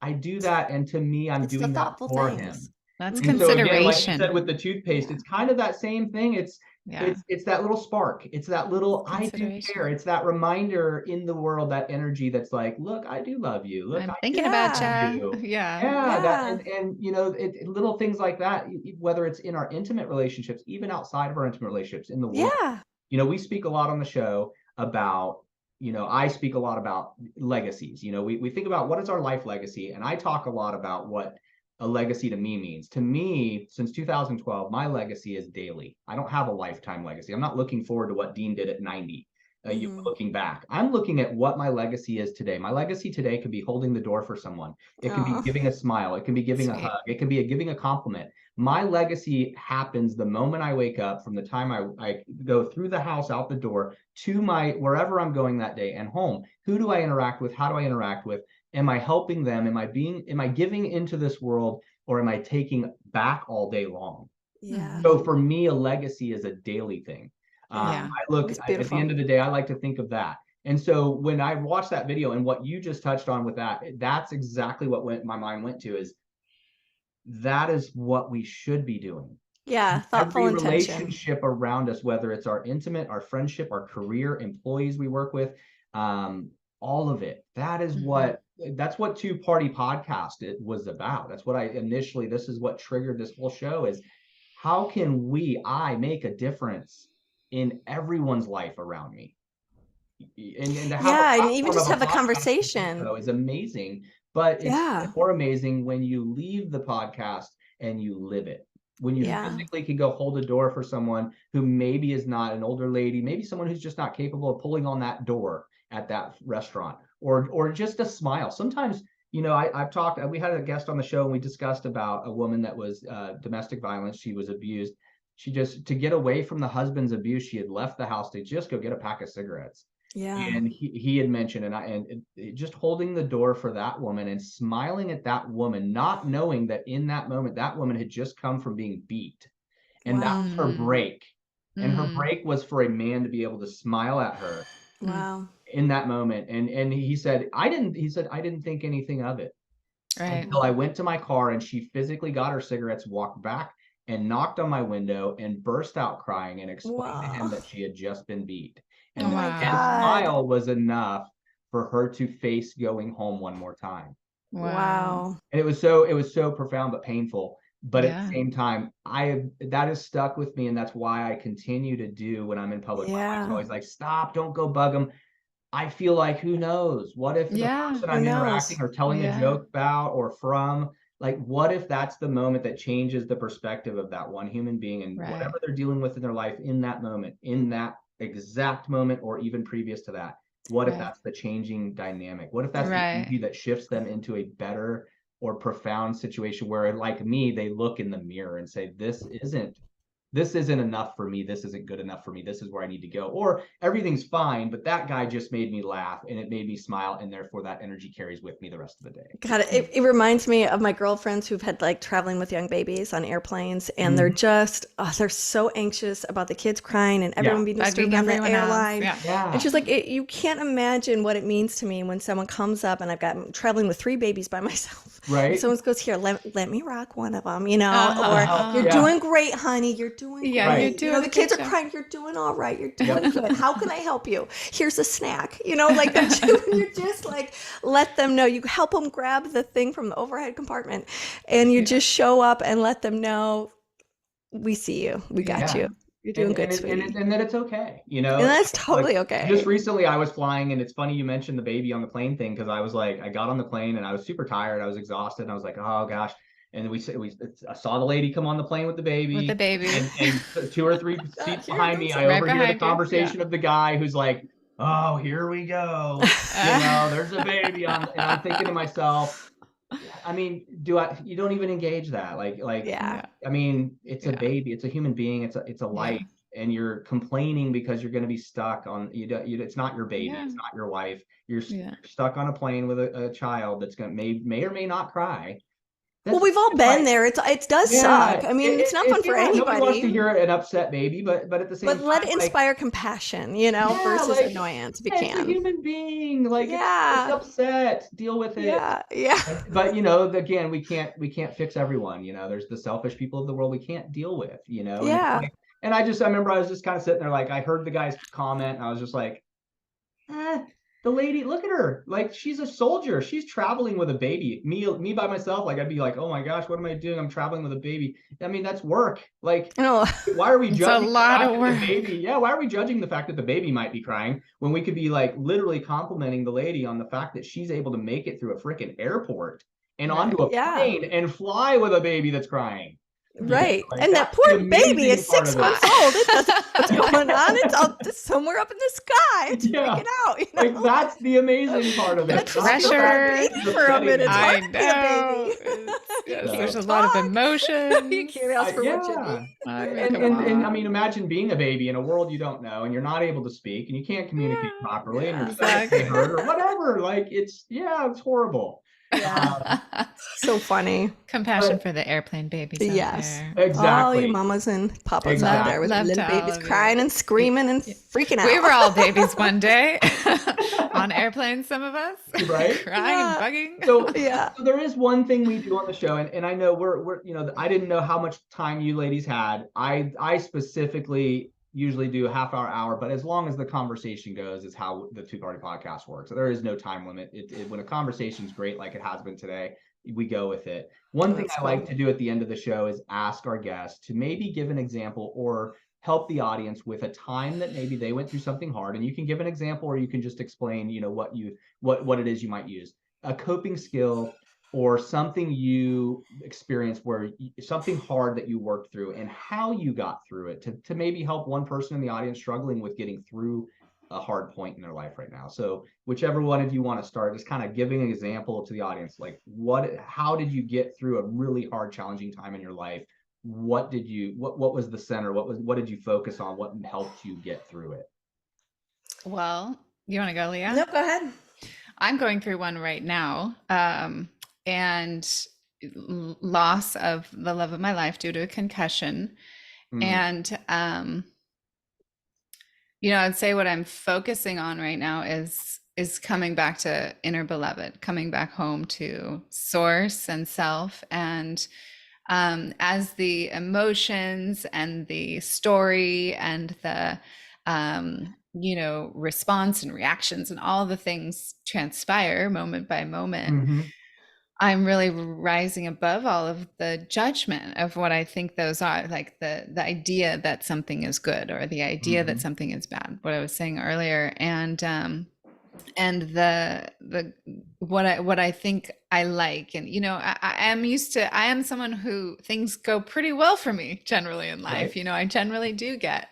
I do that. And to me, I'm doing that for him.
That's consideration. So again, like you said,
with the toothpaste, it's kind of that same thing. It's that little spark. It's that little, I do care. It's that reminder in the world, that energy that's like, look, I do love you. Look,
I'm thinking about you.
Little things like that, whether it's in our intimate relationships, even outside of our intimate relationships in the world. We speak a lot on the show about, I speak a lot about legacies. We think about what is our life legacy. And I talk a lot about what a legacy to me means. To me, since 2012, my legacy is daily. I don't have a lifetime legacy. I'm not looking forward to what Dean did at 90. Looking back, I'm looking at what my legacy is today. My legacy today could be holding the door for someone. It could be giving a smile. It can be giving a hug. It can be giving a compliment. My legacy happens the moment I wake up, from the time I go through the house, out the door, to wherever I'm going that day and home. Who do I interact with? How do I interact with? Am I helping them? Am I giving into this world, or am I taking back all day long? So for me, a legacy is a daily thing. I look at the end of the day, I like to think of that. And so when I watched that video and what you just touched on with that, that's exactly what my mind went to, is that is what we should be doing.
Thoughtful
Every
intention.
Relationship around us, whether it's our intimate, our friendship, our career, employees we work with, all of it. That is that's what Two-Party Podcast was about. That's what this is what triggered this whole show, is how can I make a difference in everyone's life around me? and to have
Yeah,
a
and even
platform
just
of a
have a
podcast
conversation.
is amazing, but it's
Yeah.
more amazing when you leave the podcast and you live it. When you
Yeah.
physically can go hold a door for someone who maybe is not an older lady, maybe someone who's just not capable of pulling on that door at that restaurant, or just a smile. Sometimes, I've talked, we had a guest on the show and we discussed about a woman that was domestic violence. She was abused. She just, to get away from the husband's abuse, she had left the house to just go get a pack of cigarettes.
Yeah.
And he had mentioned, and just holding the door for that woman and smiling at that woman, not knowing that in that moment, that woman had just come from being beat. And that was her break. And her break was for a man to be able to smile at her.
Wow.
In that moment. And he said, I didn't think anything of it.
Right.
Until I went to my car and she physically got her cigarettes, walked back and knocked on my window and burst out crying and explained to him that she had just been beat. And
Oh my
his
God.
smile was enough for her to face going home one more time.
Wow.
And it was so profound but painful. But at
Yeah.
the same time, that has stuck with me, and that's why I continue to do when I'm in public. My wife's always like, stop, don't go bug them. I feel like, who knows? What if the person I'm interacting or telling a joke about or from, like, what if that's the moment that changes the perspective of that one human being and whatever they're dealing with in their life in that moment, in that exact moment, or even previous to that? What if that's the changing dynamic? What if that's the energy that shifts them into a better or profound situation where, like me, they look in the mirror and say, this isn't enough for me. This isn't good enough for me. This is where I need to go. Or everything's fine, but that guy just made me laugh and it made me smile. And therefore that energy carries with me the rest of the day.
God, it reminds me of my girlfriends who've had like traveling with young babies on airplanes, and they're just, they're so anxious about the kids crying and everyone being disturbed on the airline. And she's like, you can't imagine what it means to me when someone comes up and I'm traveling with 3 babies by myself. Right. And someone goes, here, let me rock one of them, or you're doing great, honey. You're doing great. You're doing the kids are crying. You're doing all right. You're doing good. How can I help you? Here's a snack. Like you're just like, let them know. You help them grab the thing from the overhead compartment, and you just show up and let them know, we see you. We got you. You're doing good, sweetie.
And that it's okay,
And that's totally okay.
Just recently I was flying, and it's funny you mentioned the baby on the plane thing, because I was like, I got on the plane and I was super tired. I was exhausted. And I was like, oh gosh. And I saw the lady come on the plane with the baby. And 2 or 3 seats behind me, I overhear the conversation of the guy who's like, oh, here we go. There's a baby on, and I'm thinking to myself, I mean, you don't even engage that. I mean, it's a baby, it's a human being, it's a life, and you're complaining because you're going to be stuck on, it's not your baby, it's not your wife. You're stuck on a plane with a child that's going to may or may not cry.
Well, we've all been there. It does suck. I mean, it's not fun for anybody.
Nobody wants to hear an upset baby, but at the same time,
but let it inspire compassion, versus annoyance if you can.
It's a human being. It's upset. Deal with it.
Yeah.
But again, we can't fix everyone. There's the selfish people of the world we can't deal with. And I remember I was just kind of sitting there, like, I heard the guy's comment, and I was just like, the lady, look at her, like, she's a soldier. She's traveling with a baby. Me by myself, like, I'd be like, oh my gosh, what am I doing? I'm traveling with a baby. I mean, that's work. Like, why are we judging
a lot of work.
The baby? Yeah, why are we judging the fact that the baby might be crying when we could be like literally complimenting the lady on the fact that she's able to make it through a freaking airport and onto a plane and fly with a baby that's crying?
Right. And that poor baby is 6 months old. It doesn't know what's going on. It's all just somewhere up in the sky. It's freaking out.
Like, that's the amazing part of it.
Pressure
for a minute.
I know. There's a lot of emotion.
You can't ask for what you need.
And I mean, imagine being a baby in a world you don't know, and you're not able to speak, and you can't communicate properly, and you're starting to get hurt or whatever. Like, it's horrible.
So funny.
Compassion for the airplane babies.
Yes,
exactly.
All you mamas and papas out there with little babies crying and screaming and freaking out.
We were all babies one day on airplanes. Some of us,
right?
Crying and bugging.
So there is one thing we do on the show, and I know we're I didn't know how much time you ladies had. I specifically usually do a half hour, but as long as the conversation goes is how the 2-party podcast works. So there is no time limit. When a conversation's great, like it has been today, we go with it. One thing I
cool.
like to do at the end of the show is ask our guests to maybe give an example or help the audience with a time that maybe they went through something hard. And you can give an example, or you can just explain, what it is you might use. A coping skill or something you experienced where something hard that you worked through and how you got through it to maybe help one person in the audience struggling with getting through a hard point in their life right now. So whichever one of you want to start, just kind of giving an example to the audience, like how did you get through a really hard, challenging time in your life? What was the center? What did you focus on? What helped you get through it?
Well, you want to go, Leah?
No, go ahead.
I'm going through one right now. And loss of the love of my life due to a concussion. And, I'd say what I'm focusing on right now is coming back to inner beloved, coming back home to source and self. And as the emotions and the story and the, response and reactions and all the things transpire moment by moment, I'm really rising above all of the judgment of what I think those are, like the idea that something is good or the idea that something is bad, what I was saying earlier. And the what I think I like. And I am someone who things go pretty well for me generally in life. Right. I generally do get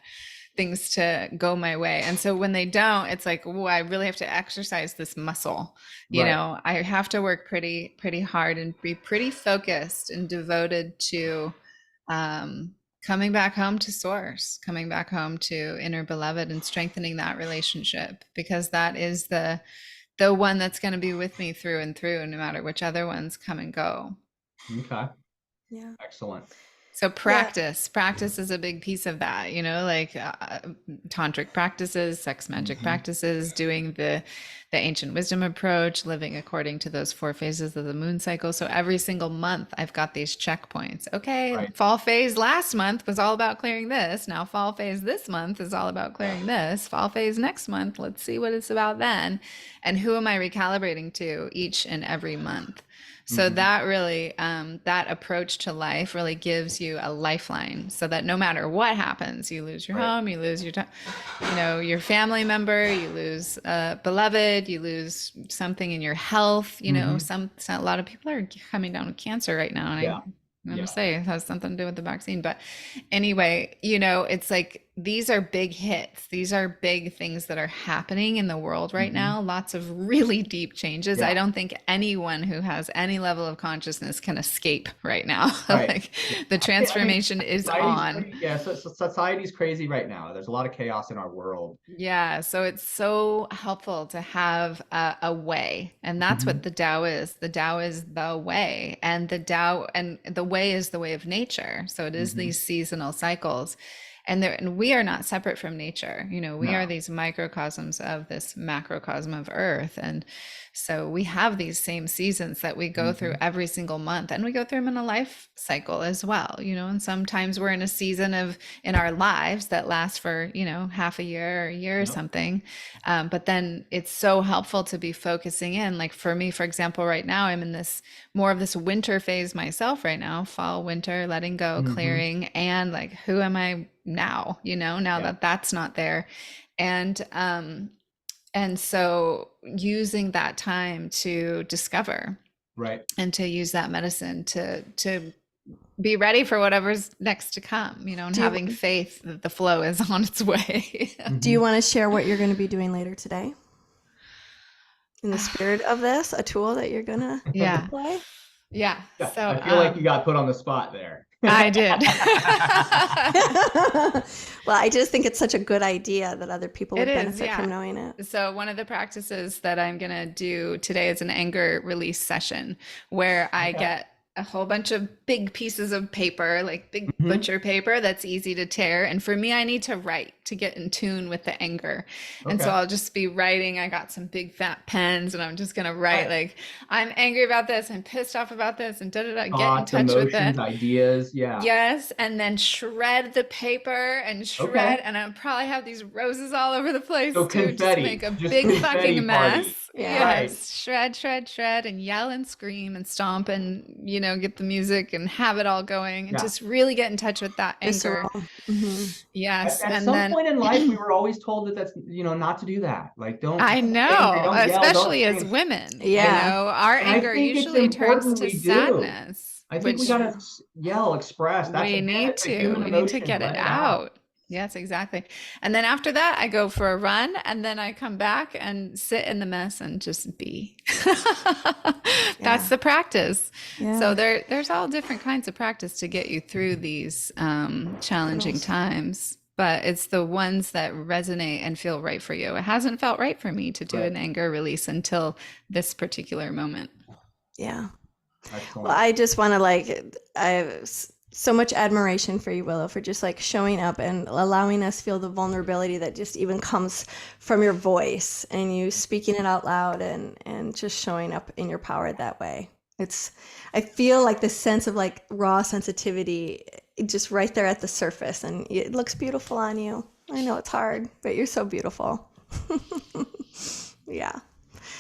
things to go my way. And so when they don't, it's like, oh, I really have to exercise this muscle. I have to work pretty hard and be pretty focused and devoted to coming back home to source, coming back home to inner beloved and strengthening that relationship, because that is the one that's going to be with me through and through, no matter which other ones come and go.
Okay.
Yeah.
Excellent.
So practice is a big piece of that, like tantric practices, sex magic practices, doing the ancient wisdom approach, living according to those 4 phases of the moon cycle. So every single month I've got these checkpoints. Okay, fall phase last month was all about clearing this. Now fall phase this month is all about clearing this. Fall phase next month, let's see what it's about then. And who am I recalibrating to each and every month? So that really, that approach to life really gives you a lifeline, so that no matter what happens, you lose your home, you lose your, your family member, you lose beloved, you lose something in your health. A lot of people are coming down with cancer right now, and I'm going to say it has something to do with the vaccine. But anyway, it's like, these are big hits. These are big things that are happening in the world right now. Lots of really deep changes. I don't think anyone who has any level of consciousness can escape right now. Like the transformation is on.
So society's crazy right now. There's a lot of chaos in our world.
Yeah. So it's so helpful to have a way. And that's what the Tao is. The Tao is the way. And the Tao, and the way is the way of nature. So it is these seasonal cycles. And we are not separate from nature. We are these microcosms of this macrocosm of Earth. And so we have these same seasons that we go through every single month, and we go through them in a life cycle as well, and sometimes we're in a season in our lives that lasts for, half a year or a year or something. But then it's so helpful to be focusing in. Like for me, for example, right now, I'm in more of this winter phase myself right now, fall, winter, letting go, clearing, and like, who am I now, that that's not there. And so using that time to discover, and to use that medicine to be ready for whatever's next to come, and having faith that the flow is on its way.
Do you want to share what you're going to be doing later today? In the spirit of this, a tool that you're going to play?
Yeah. So
I feel like you got put on the spot there.
I did.
Well, I just think it's such a good idea that other people would benefit from knowing it.
So one of the practices that I'm going to do today is an anger release session, where I get a whole bunch of big pieces of paper, like big butcher paper that's easy to tear. And for me, I need to write to get in tune with the anger. And so I'll just be writing. I got some big fat pens, and I'm just going to write like, I'm angry about this. I'm pissed off about this, and get in touch with it.
Ideas. Yeah.
Yes. And then shred the paper and shred. And I'll probably have these roses all over the place
so
too.
Confetti.
Just make a big fucking mess. Yes, shred, and yell and scream and stomp and, get the music and have it all going and just really get in touch with that anger. Yes.
At
And
some
then
point in life, we were always told that that's, not to do that. Like, don't
I
get
know,
angry, don't yell,
especially
don't
as
scream.
women,
Yeah.
our
And I
anger
think it's
usually turns
important
to
we do.
sadness,
I think we
which
gotta yell, express. That's
we
again,
need
it's a
to.
human
We need to
emotion.
get
Let
it
it out.
out. Yes, exactly. And then after that, I go for a run and then I come back and sit in the mess and just be. That's the practice. So there's all different kinds of practice to get you through these challenging times. But it's the ones that resonate and feel right for you. It hasn't felt right for me to do an anger release until this particular moment.
Yeah.
Excellent.
Well, I just want to I have so much admiration for you, Willow, for just showing up and allowing us feel the vulnerability that just even comes from your voice and you speaking it out loud and just showing up in your power that way. I feel like the sense of raw sensitivity just right there at the surface, and it looks beautiful on you. I know it's hard, but you're so beautiful. Yeah.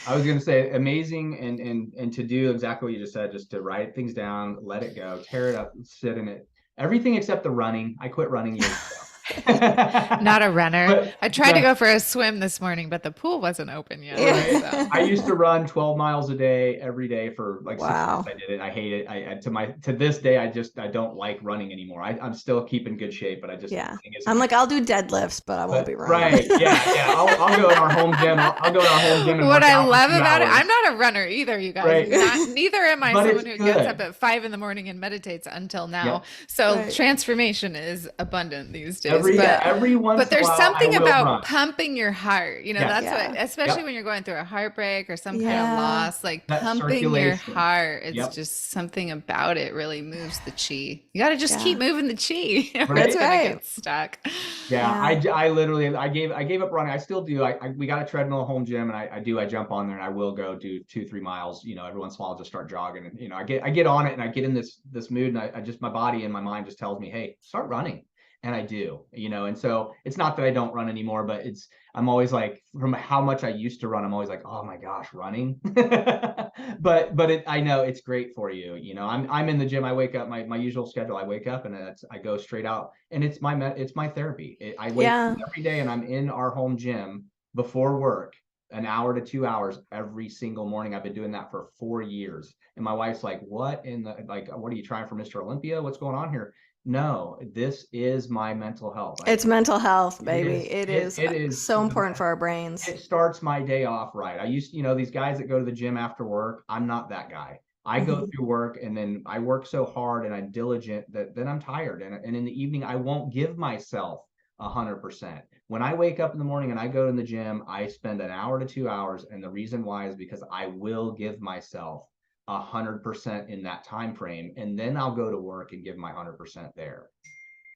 I was going to say amazing and to do exactly what you just said, just to write things down, let it go, tear it up, sit in it. Everything except the running. I quit running years ago.
Not a runner.
But,
I tried to go for a swim this morning, but the pool wasn't open yet.
Right.
So.
I used to run 12 miles a day every day for 6
Wow.
months. I did it. I hate it. To this day, I don't like running anymore. I'm still keeping good shape, but I just
I'm I'll do deadlifts, but I won't be running.
Right. Yeah. I'll go in our home gym. I'll go in our home gym. And
what
work
I
out
love
for 2
about it,
hours.
I'm not a runner either, you guys.
Right.
Neither am I
But
someone
it's
who gets
good.
up at 5 a.m. and meditates until now.
Yep.
So transformation is abundant these days.
Every once
but there's
in a while,
something
I will
about
run.
pumping your heart. That's what, especially when you're going through a heartbreak or some kind of loss,
That
pumping your
circulation.
heart. It's just something about it really moves the chi. You got to just keep moving the chi.
Right?
It's gonna get stuck.
Yeah. I literally, I gave up running. I still do. We got a treadmill at home gym, and I jump on there and I will go do 2-3 miles. Every once in a while I'll just start jogging, and I get on it and I get in this mood, and I just, my body and my mind just tells me, hey, start running. And I do, and so it's not that I don't run anymore, but I'm always from how much I used to run, I'm always oh my gosh, running. but I know it's great for you. I'm in the gym. I wake up, my usual schedule. I wake up and I go straight out, and it's my therapy. I wake up every day and I'm in our home gym before work, an hour to 2 hours every single morning. I've been doing that for 4 years. And my wife's like, what what are you trying for Mr. Olympia? What's going on here? No, this is my mental health.
It's mental health, baby. It is so
the
important
best.
for our brains.
It starts my day off right. I used to, these guys that go to the gym after work, I'm not that guy. I go through work and then I work so hard and I'm diligent that then I'm tired. And in the evening, I won't give myself 100%. When I wake up in the morning and I go to the gym, I spend an hour to 2 hours. And the reason why is because I will give myself 100% in that time frame, and then I'll go to work and give my 100% there.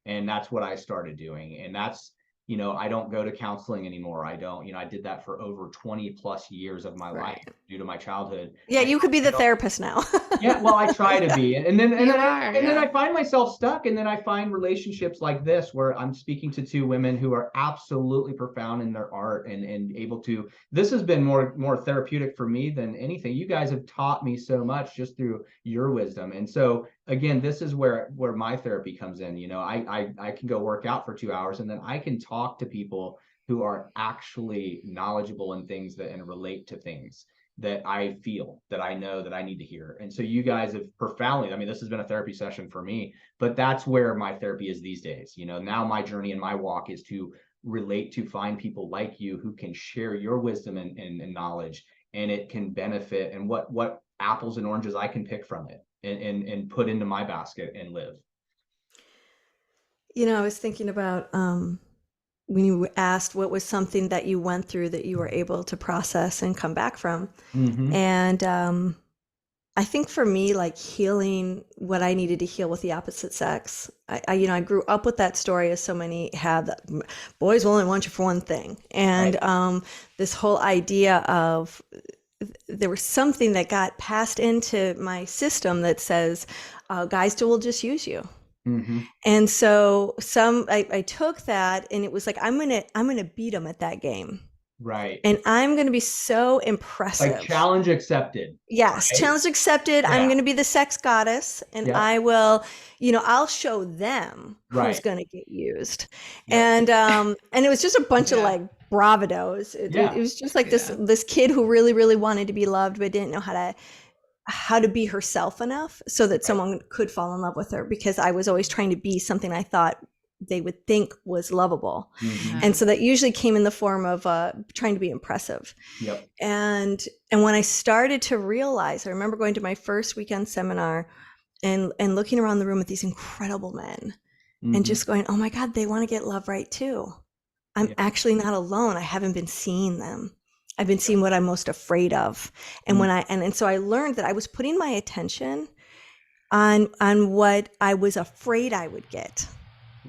And that's what I started doing. And that's, I don't go to counseling anymore. I don't, I did that for over 20 plus years of my life due to my childhood.
Yeah, you could be the therapist now.
Yeah, well, I try to be. And then I find myself stuck, and then I find relationships like this where I'm speaking to 2 women who are absolutely profound in their art and able to, this has been more therapeutic for me than anything. You guys have taught me so much just through your wisdom. And so again, this is where my therapy comes in. I can go work out for 2 hours, and then I can talk to people who are actually knowledgeable in things and relate to things that I feel, that I know, that I need to hear. And so you guys have profoundly, this has been a therapy session for me, but that's where my therapy is these days. Now my journey and my walk is to relate, to find people like you who can share your wisdom and knowledge, and it can benefit, and what apples and oranges I can pick from it and put into my basket and live.
I was thinking about when you asked what was something that you went through that you were able to process and come back from. And I think for me, healing what I needed to heal with the opposite sex, I grew up with that story, as so many have, that boys will only want you for one thing. And this whole idea of there was something that got passed into my system that says guys will just use you. And so I took that, and it was I'm gonna beat them at that game.
Right.
And I'm going to be so impressive.
Like challenge accepted.
Yes. Right? Challenge accepted. Yeah. I'm going to be the sex goddess, and I will, I'll show them who's going to get used. And it was just a bunch of like bravados. It was just like this kid who really, really wanted to be loved, but didn't know how to be herself enough so that someone could fall in love with her, because I was always trying to be something I thought they would think was lovable. Mm-hmm. And so that usually came in the form of trying to be impressive. Yep. And when I started to realize, I remember going to my first weekend seminar and looking around the room at these incredible men and just going, oh my God, they want to get love right too. I'm actually not alone. I haven't been seeing them. I've been seeing what I'm most afraid of. And when and so I learned that I was putting my attention on what I was afraid I would get.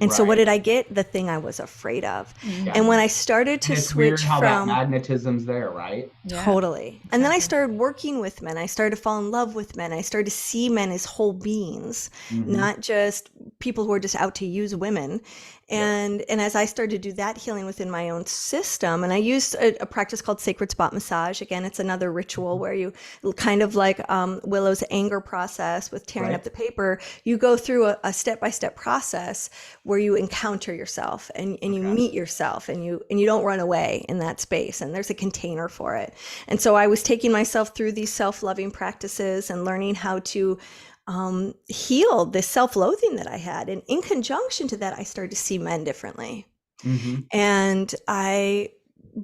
And so what did I get? The thing I was afraid of. Yeah. And when I started to switch
how that magnetism's there, right?
Totally. Yeah. And then I started working with men. I started to fall in love with men. I started to see men as whole beings, not just people who are just out to use women. And as I started to do that healing within my own system, and I used a practice called sacred spot massage. Again, it's another ritual where you kind of like Willow's anger process with tearing up the paper, you go through a step-by-step process where you encounter yourself and you meet yourself and you don't run away in that space. And there's a container for it. And so I was taking myself through these self-loving practices and learning how to heal this self-loathing that I had. And in conjunction to that, I started to see men differently. Mm-hmm. And I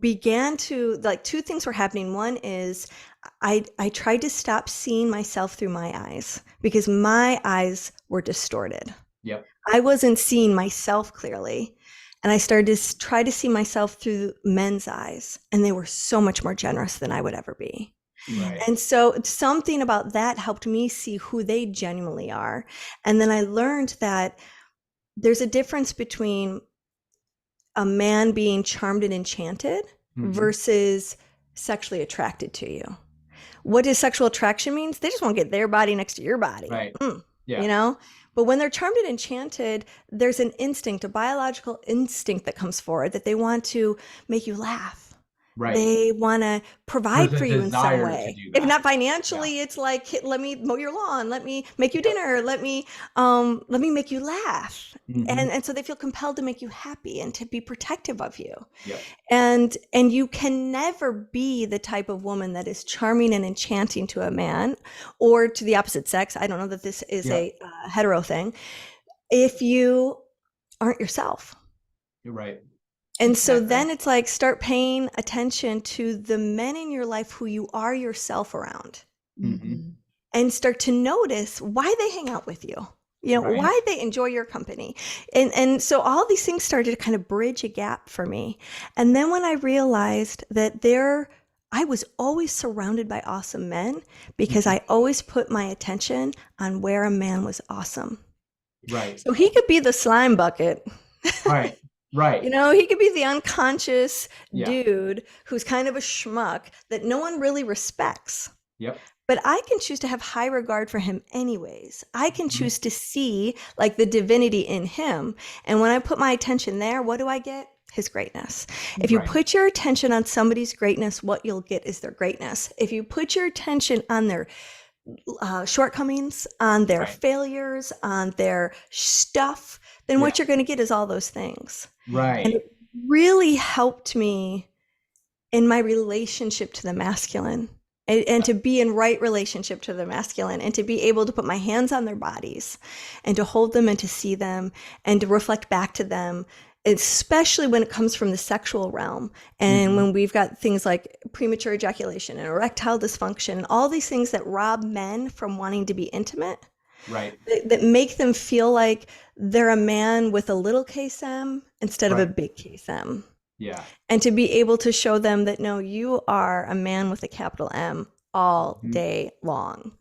began to, like, two things were happening. One is I tried to stop seeing myself through my eyes because my eyes were distorted. Yep. I wasn't seeing myself clearly. And I started to try to see myself through men's eyes. And they were so much more generous than I would ever be. Right. And so something about that helped me see who they genuinely are. And then I learned that there's a difference between a man being charmed and enchanted versus sexually attracted to you. What does sexual attraction means? They just want to get their body next to your body. Right. But when they're charmed and enchanted, there's an instinct, a biological instinct that comes forward that they want to make you laugh. Right. They want to provide for you in some way. If not financially, it's like, let me mow your lawn, let me make you dinner, let me make you laugh. And so they feel compelled to make you happy and to be protective of you. Yep. And you can never be the type of woman that is charming and enchanting to a man or to the opposite sex. I don't know that this is a hetero thing. If you aren't yourself. You're right. And so then it's like, start paying attention to the men in your life who you are yourself around, and start to notice why they hang out with you, why they enjoy your company. And so all these things started to kind of bridge a gap for me. And then when I realized that I was always surrounded by awesome men because I always put my attention on where a man was awesome. Right. So he could be the slime bucket. Right. Right. He could be the unconscious dude who's kind of a schmuck that no one really respects. Yep. But I can choose to have high regard for him anyways. I can choose to see like the divinity in him. And when I put my attention there, what do I get? His greatness. If you put your attention on somebody's greatness, what you'll get is their greatness. If you put your attention on their shortcomings, on their failures, on their stuff, then what you're going to get is all those things. Right. And it really helped me in my relationship to the masculine and to be in right relationship to the masculine and to be able to put my hands on their bodies and to hold them and to see them and to reflect back to them, especially when it comes from the sexual realm. And when we've got things like premature ejaculation and erectile dysfunction and all these things that rob men from wanting to be intimate. Right. That make them feel like they're a man with a little case M instead of a big case M. Yeah. And to be able to show them that, no, you are a man with a capital M all day long.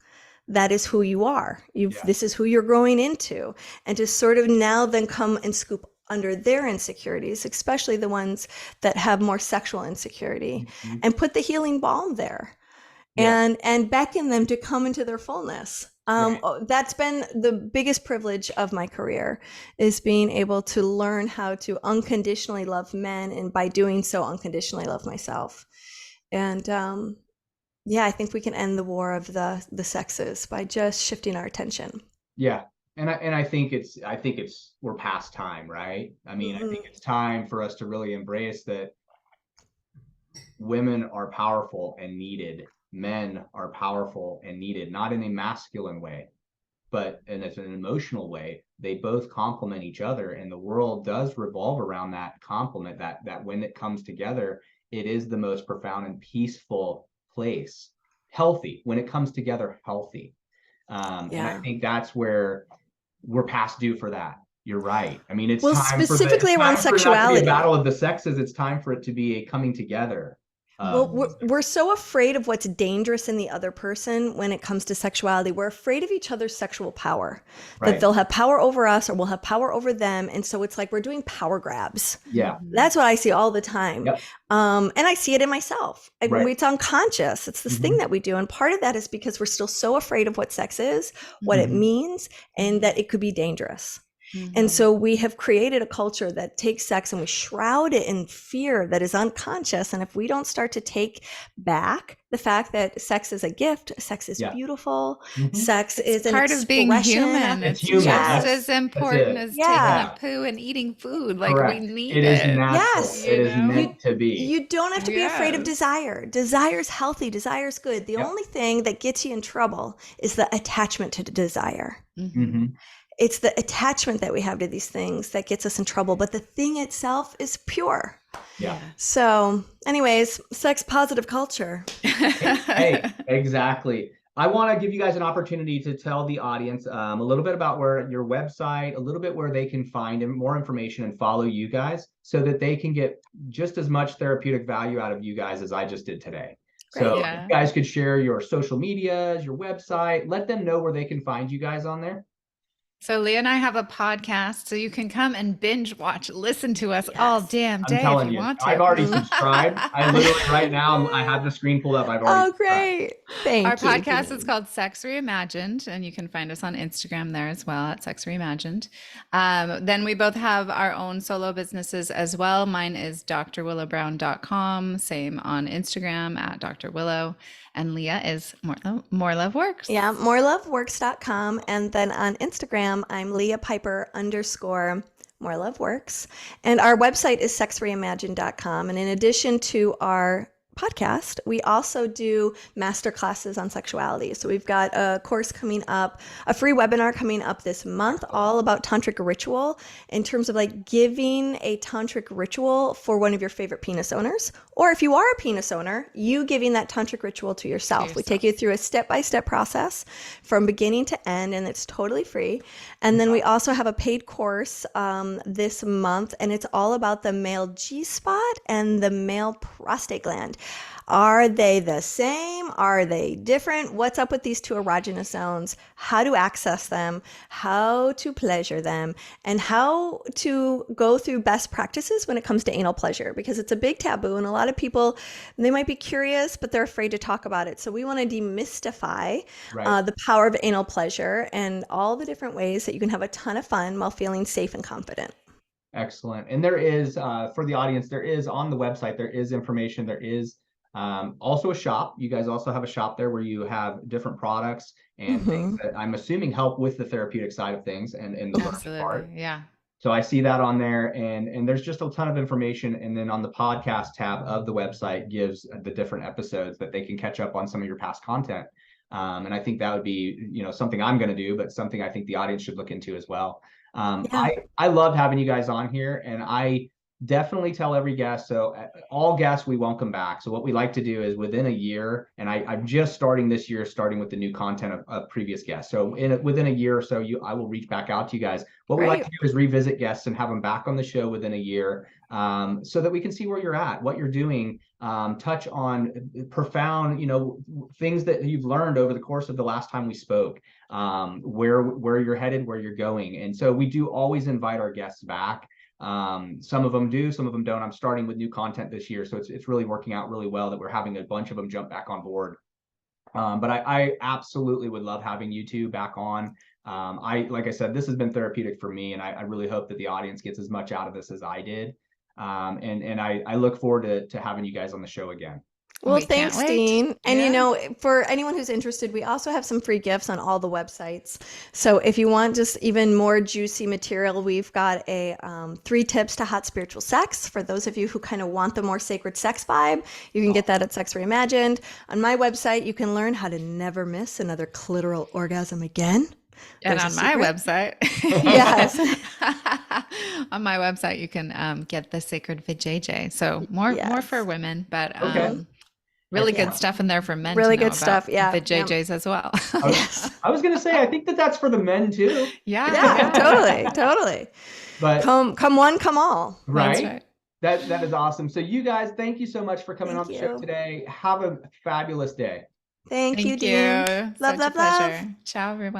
That is who you are. This is who you're growing into. And to sort of now then come and scoop under their insecurities, especially the ones that have more sexual insecurity, and put the healing balm there and beckon them to come into their fullness. That's been the biggest privilege of my career, is being able to learn how to unconditionally love men, and by doing so, unconditionally love myself. And yeah, I think we can end the war of the sexes by just shifting our attention.
Yeah. And I think we're past time, right? I mean, I think it's time for us to really embrace that women are powerful and needed. Men are powerful and needed, not in a masculine way, but in an emotional way. They both complement each other, and the world does revolve around that complement, that when it comes together, it is the most profound and peaceful place. Healthy, when it comes together, healthy. And I think that's where we're past due for that. You're right. I mean, it's time
specifically around sexuality.
For a battle of the sexes. It's time for it to be a coming together.
Well, we're so afraid of what's dangerous in the other person when it comes to sexuality. We're afraid of each other's sexual power, that they'll have power over us or we'll have power over them. And so it's like we're doing power grabs.
Yeah.
That's what I see all the time.
Yep.
And I see it in myself. It's unconscious. It's this thing that we do. And part of that is because we're still so afraid of what sex is, what it means, and that it could be dangerous. And so we have created a culture that takes sex and we shroud it in fear that is unconscious. And if we don't start to take back the fact that sex is a gift, sex is beautiful, sex is an
part of being human. It's
human.
just as important as taking a poo and eating food. Like we need it.
It is natural. Yes. It is meant to be.
You don't have to be afraid of desire. Desire is healthy. Desire is good. The only thing that gets you in trouble is the attachment to desire. It's the attachment that we have to these things that gets us in trouble, but the thing itself is pure.
Yeah.
So anyways, sex positive culture.
Hey, exactly. I want to give you guys an opportunity to tell the audience a little bit about where your website, a little bit where they can find more information and follow you guys so that they can get just as much therapeutic value out of you guys as I just did today. So if you guys could share your social medias, your website, let them know where they can find you guys on there.
So Leah and I have a podcast, so you can come and binge watch, listen to us all damn day if you want to.
I've already subscribed. I literally right now, I have the screen pulled up. I've already
great. Thank
you.
Our
podcast is called Sex Reimagined, and you can find us on Instagram there as well at Sex Reimagined. Then we both have our own solo businesses as well. Mine is drwillowbrown.com, same on Instagram at Dr. Willow. And Leah is More Love Works.
Yeah, moreloveworks.com. And then on Instagram, I'm Leah Piper _ More Love Works. And our website is sexreimagined.com. And in addition to our podcast, we also do master classes on sexuality. So we've got a course coming up, a free webinar coming up this month, all about tantric ritual, in terms of like giving a tantric ritual for one of your favorite penis owners, or if you are a penis owner, you giving that tantric ritual to yourself. We take you through a step-by-step process from beginning to end, and it's totally free. And then we also have a paid course this month, and it's all about the male G-spot and the male prostate gland. Are they the same? Are they different? What's up with these two erogenous zones? How to access them, how to pleasure them, and how to go through best practices when it comes to anal pleasure, because it's a big taboo and a lot of people, they might be curious, but they're afraid to talk about it. So we want to demystify the power of anal pleasure and all the different ways that you can have a ton of fun while feeling safe and confident.
Excellent. And there is, for the audience, there is on the website, there is information, there is also a shop. You guys also have a shop there where you have different products and things that I'm assuming help with the therapeutic side of things and the learning part.
Yeah.
So I see that on there, and there's just a ton of information. And then on the podcast tab of the website gives the different episodes that they can catch up on some of your past content. And I think that would be, something I'm going to do, but something I think the audience should look into as well. I loved having you guys on here, and I definitely tell every guest, so all guests we welcome back. So what we like to do is within a year, and I'm just starting this year, starting with the new content of previous guests. So within a year or so, I will reach back out to you guys. What we like to do is revisit guests and have them back on the show within a year, so that we can see where you're at, what you're doing, touch on profound, things that you've learned over the course of the last time we spoke, where you're headed, where you're going. And so we do always invite our guests back. Some of them do, some of them don't. I'm starting with new content this year, so it's really working out really well that we're having a bunch of them jump back on board. But I absolutely would love having you two back on. Like I said, this has been therapeutic for me, and I really hope that the audience gets as much out of this as I did. And I look forward to having you guys on the show again.
Well,
We can't
thanks,
wait.
Dean. And
Yeah.
for anyone who's interested, we also have some free gifts on all the websites. So if you want just even more juicy material, we've got a 3 tips to hot spiritual sex. For those of you who kind of want the more sacred sex vibe, you can get that at Sex Reimagined. On my website, you can learn how to never miss another clitoral orgasm again.
And
There's
on
a
my
secret.
website,
Yes.
on my website, you can get the sacred vajayjay. So more
Yes.
for women, but
Okay.
really
Yeah.
good stuff in there for men.
Really
to know
good stuff.
about
Yeah.
vajayjays as well.
Yes.
I was gonna say, I think that's for the men too.
Yeah, totally.
But
Come one, come all.
That's
right?
right.
That is awesome. So you guys, thank you so much for coming
Thank
on the show
you.
today. Have a fabulous day.
Thank you,
Thank
Dean.
you.
Love,
Such a
love,
pleasure.
love.
Ciao, everyone.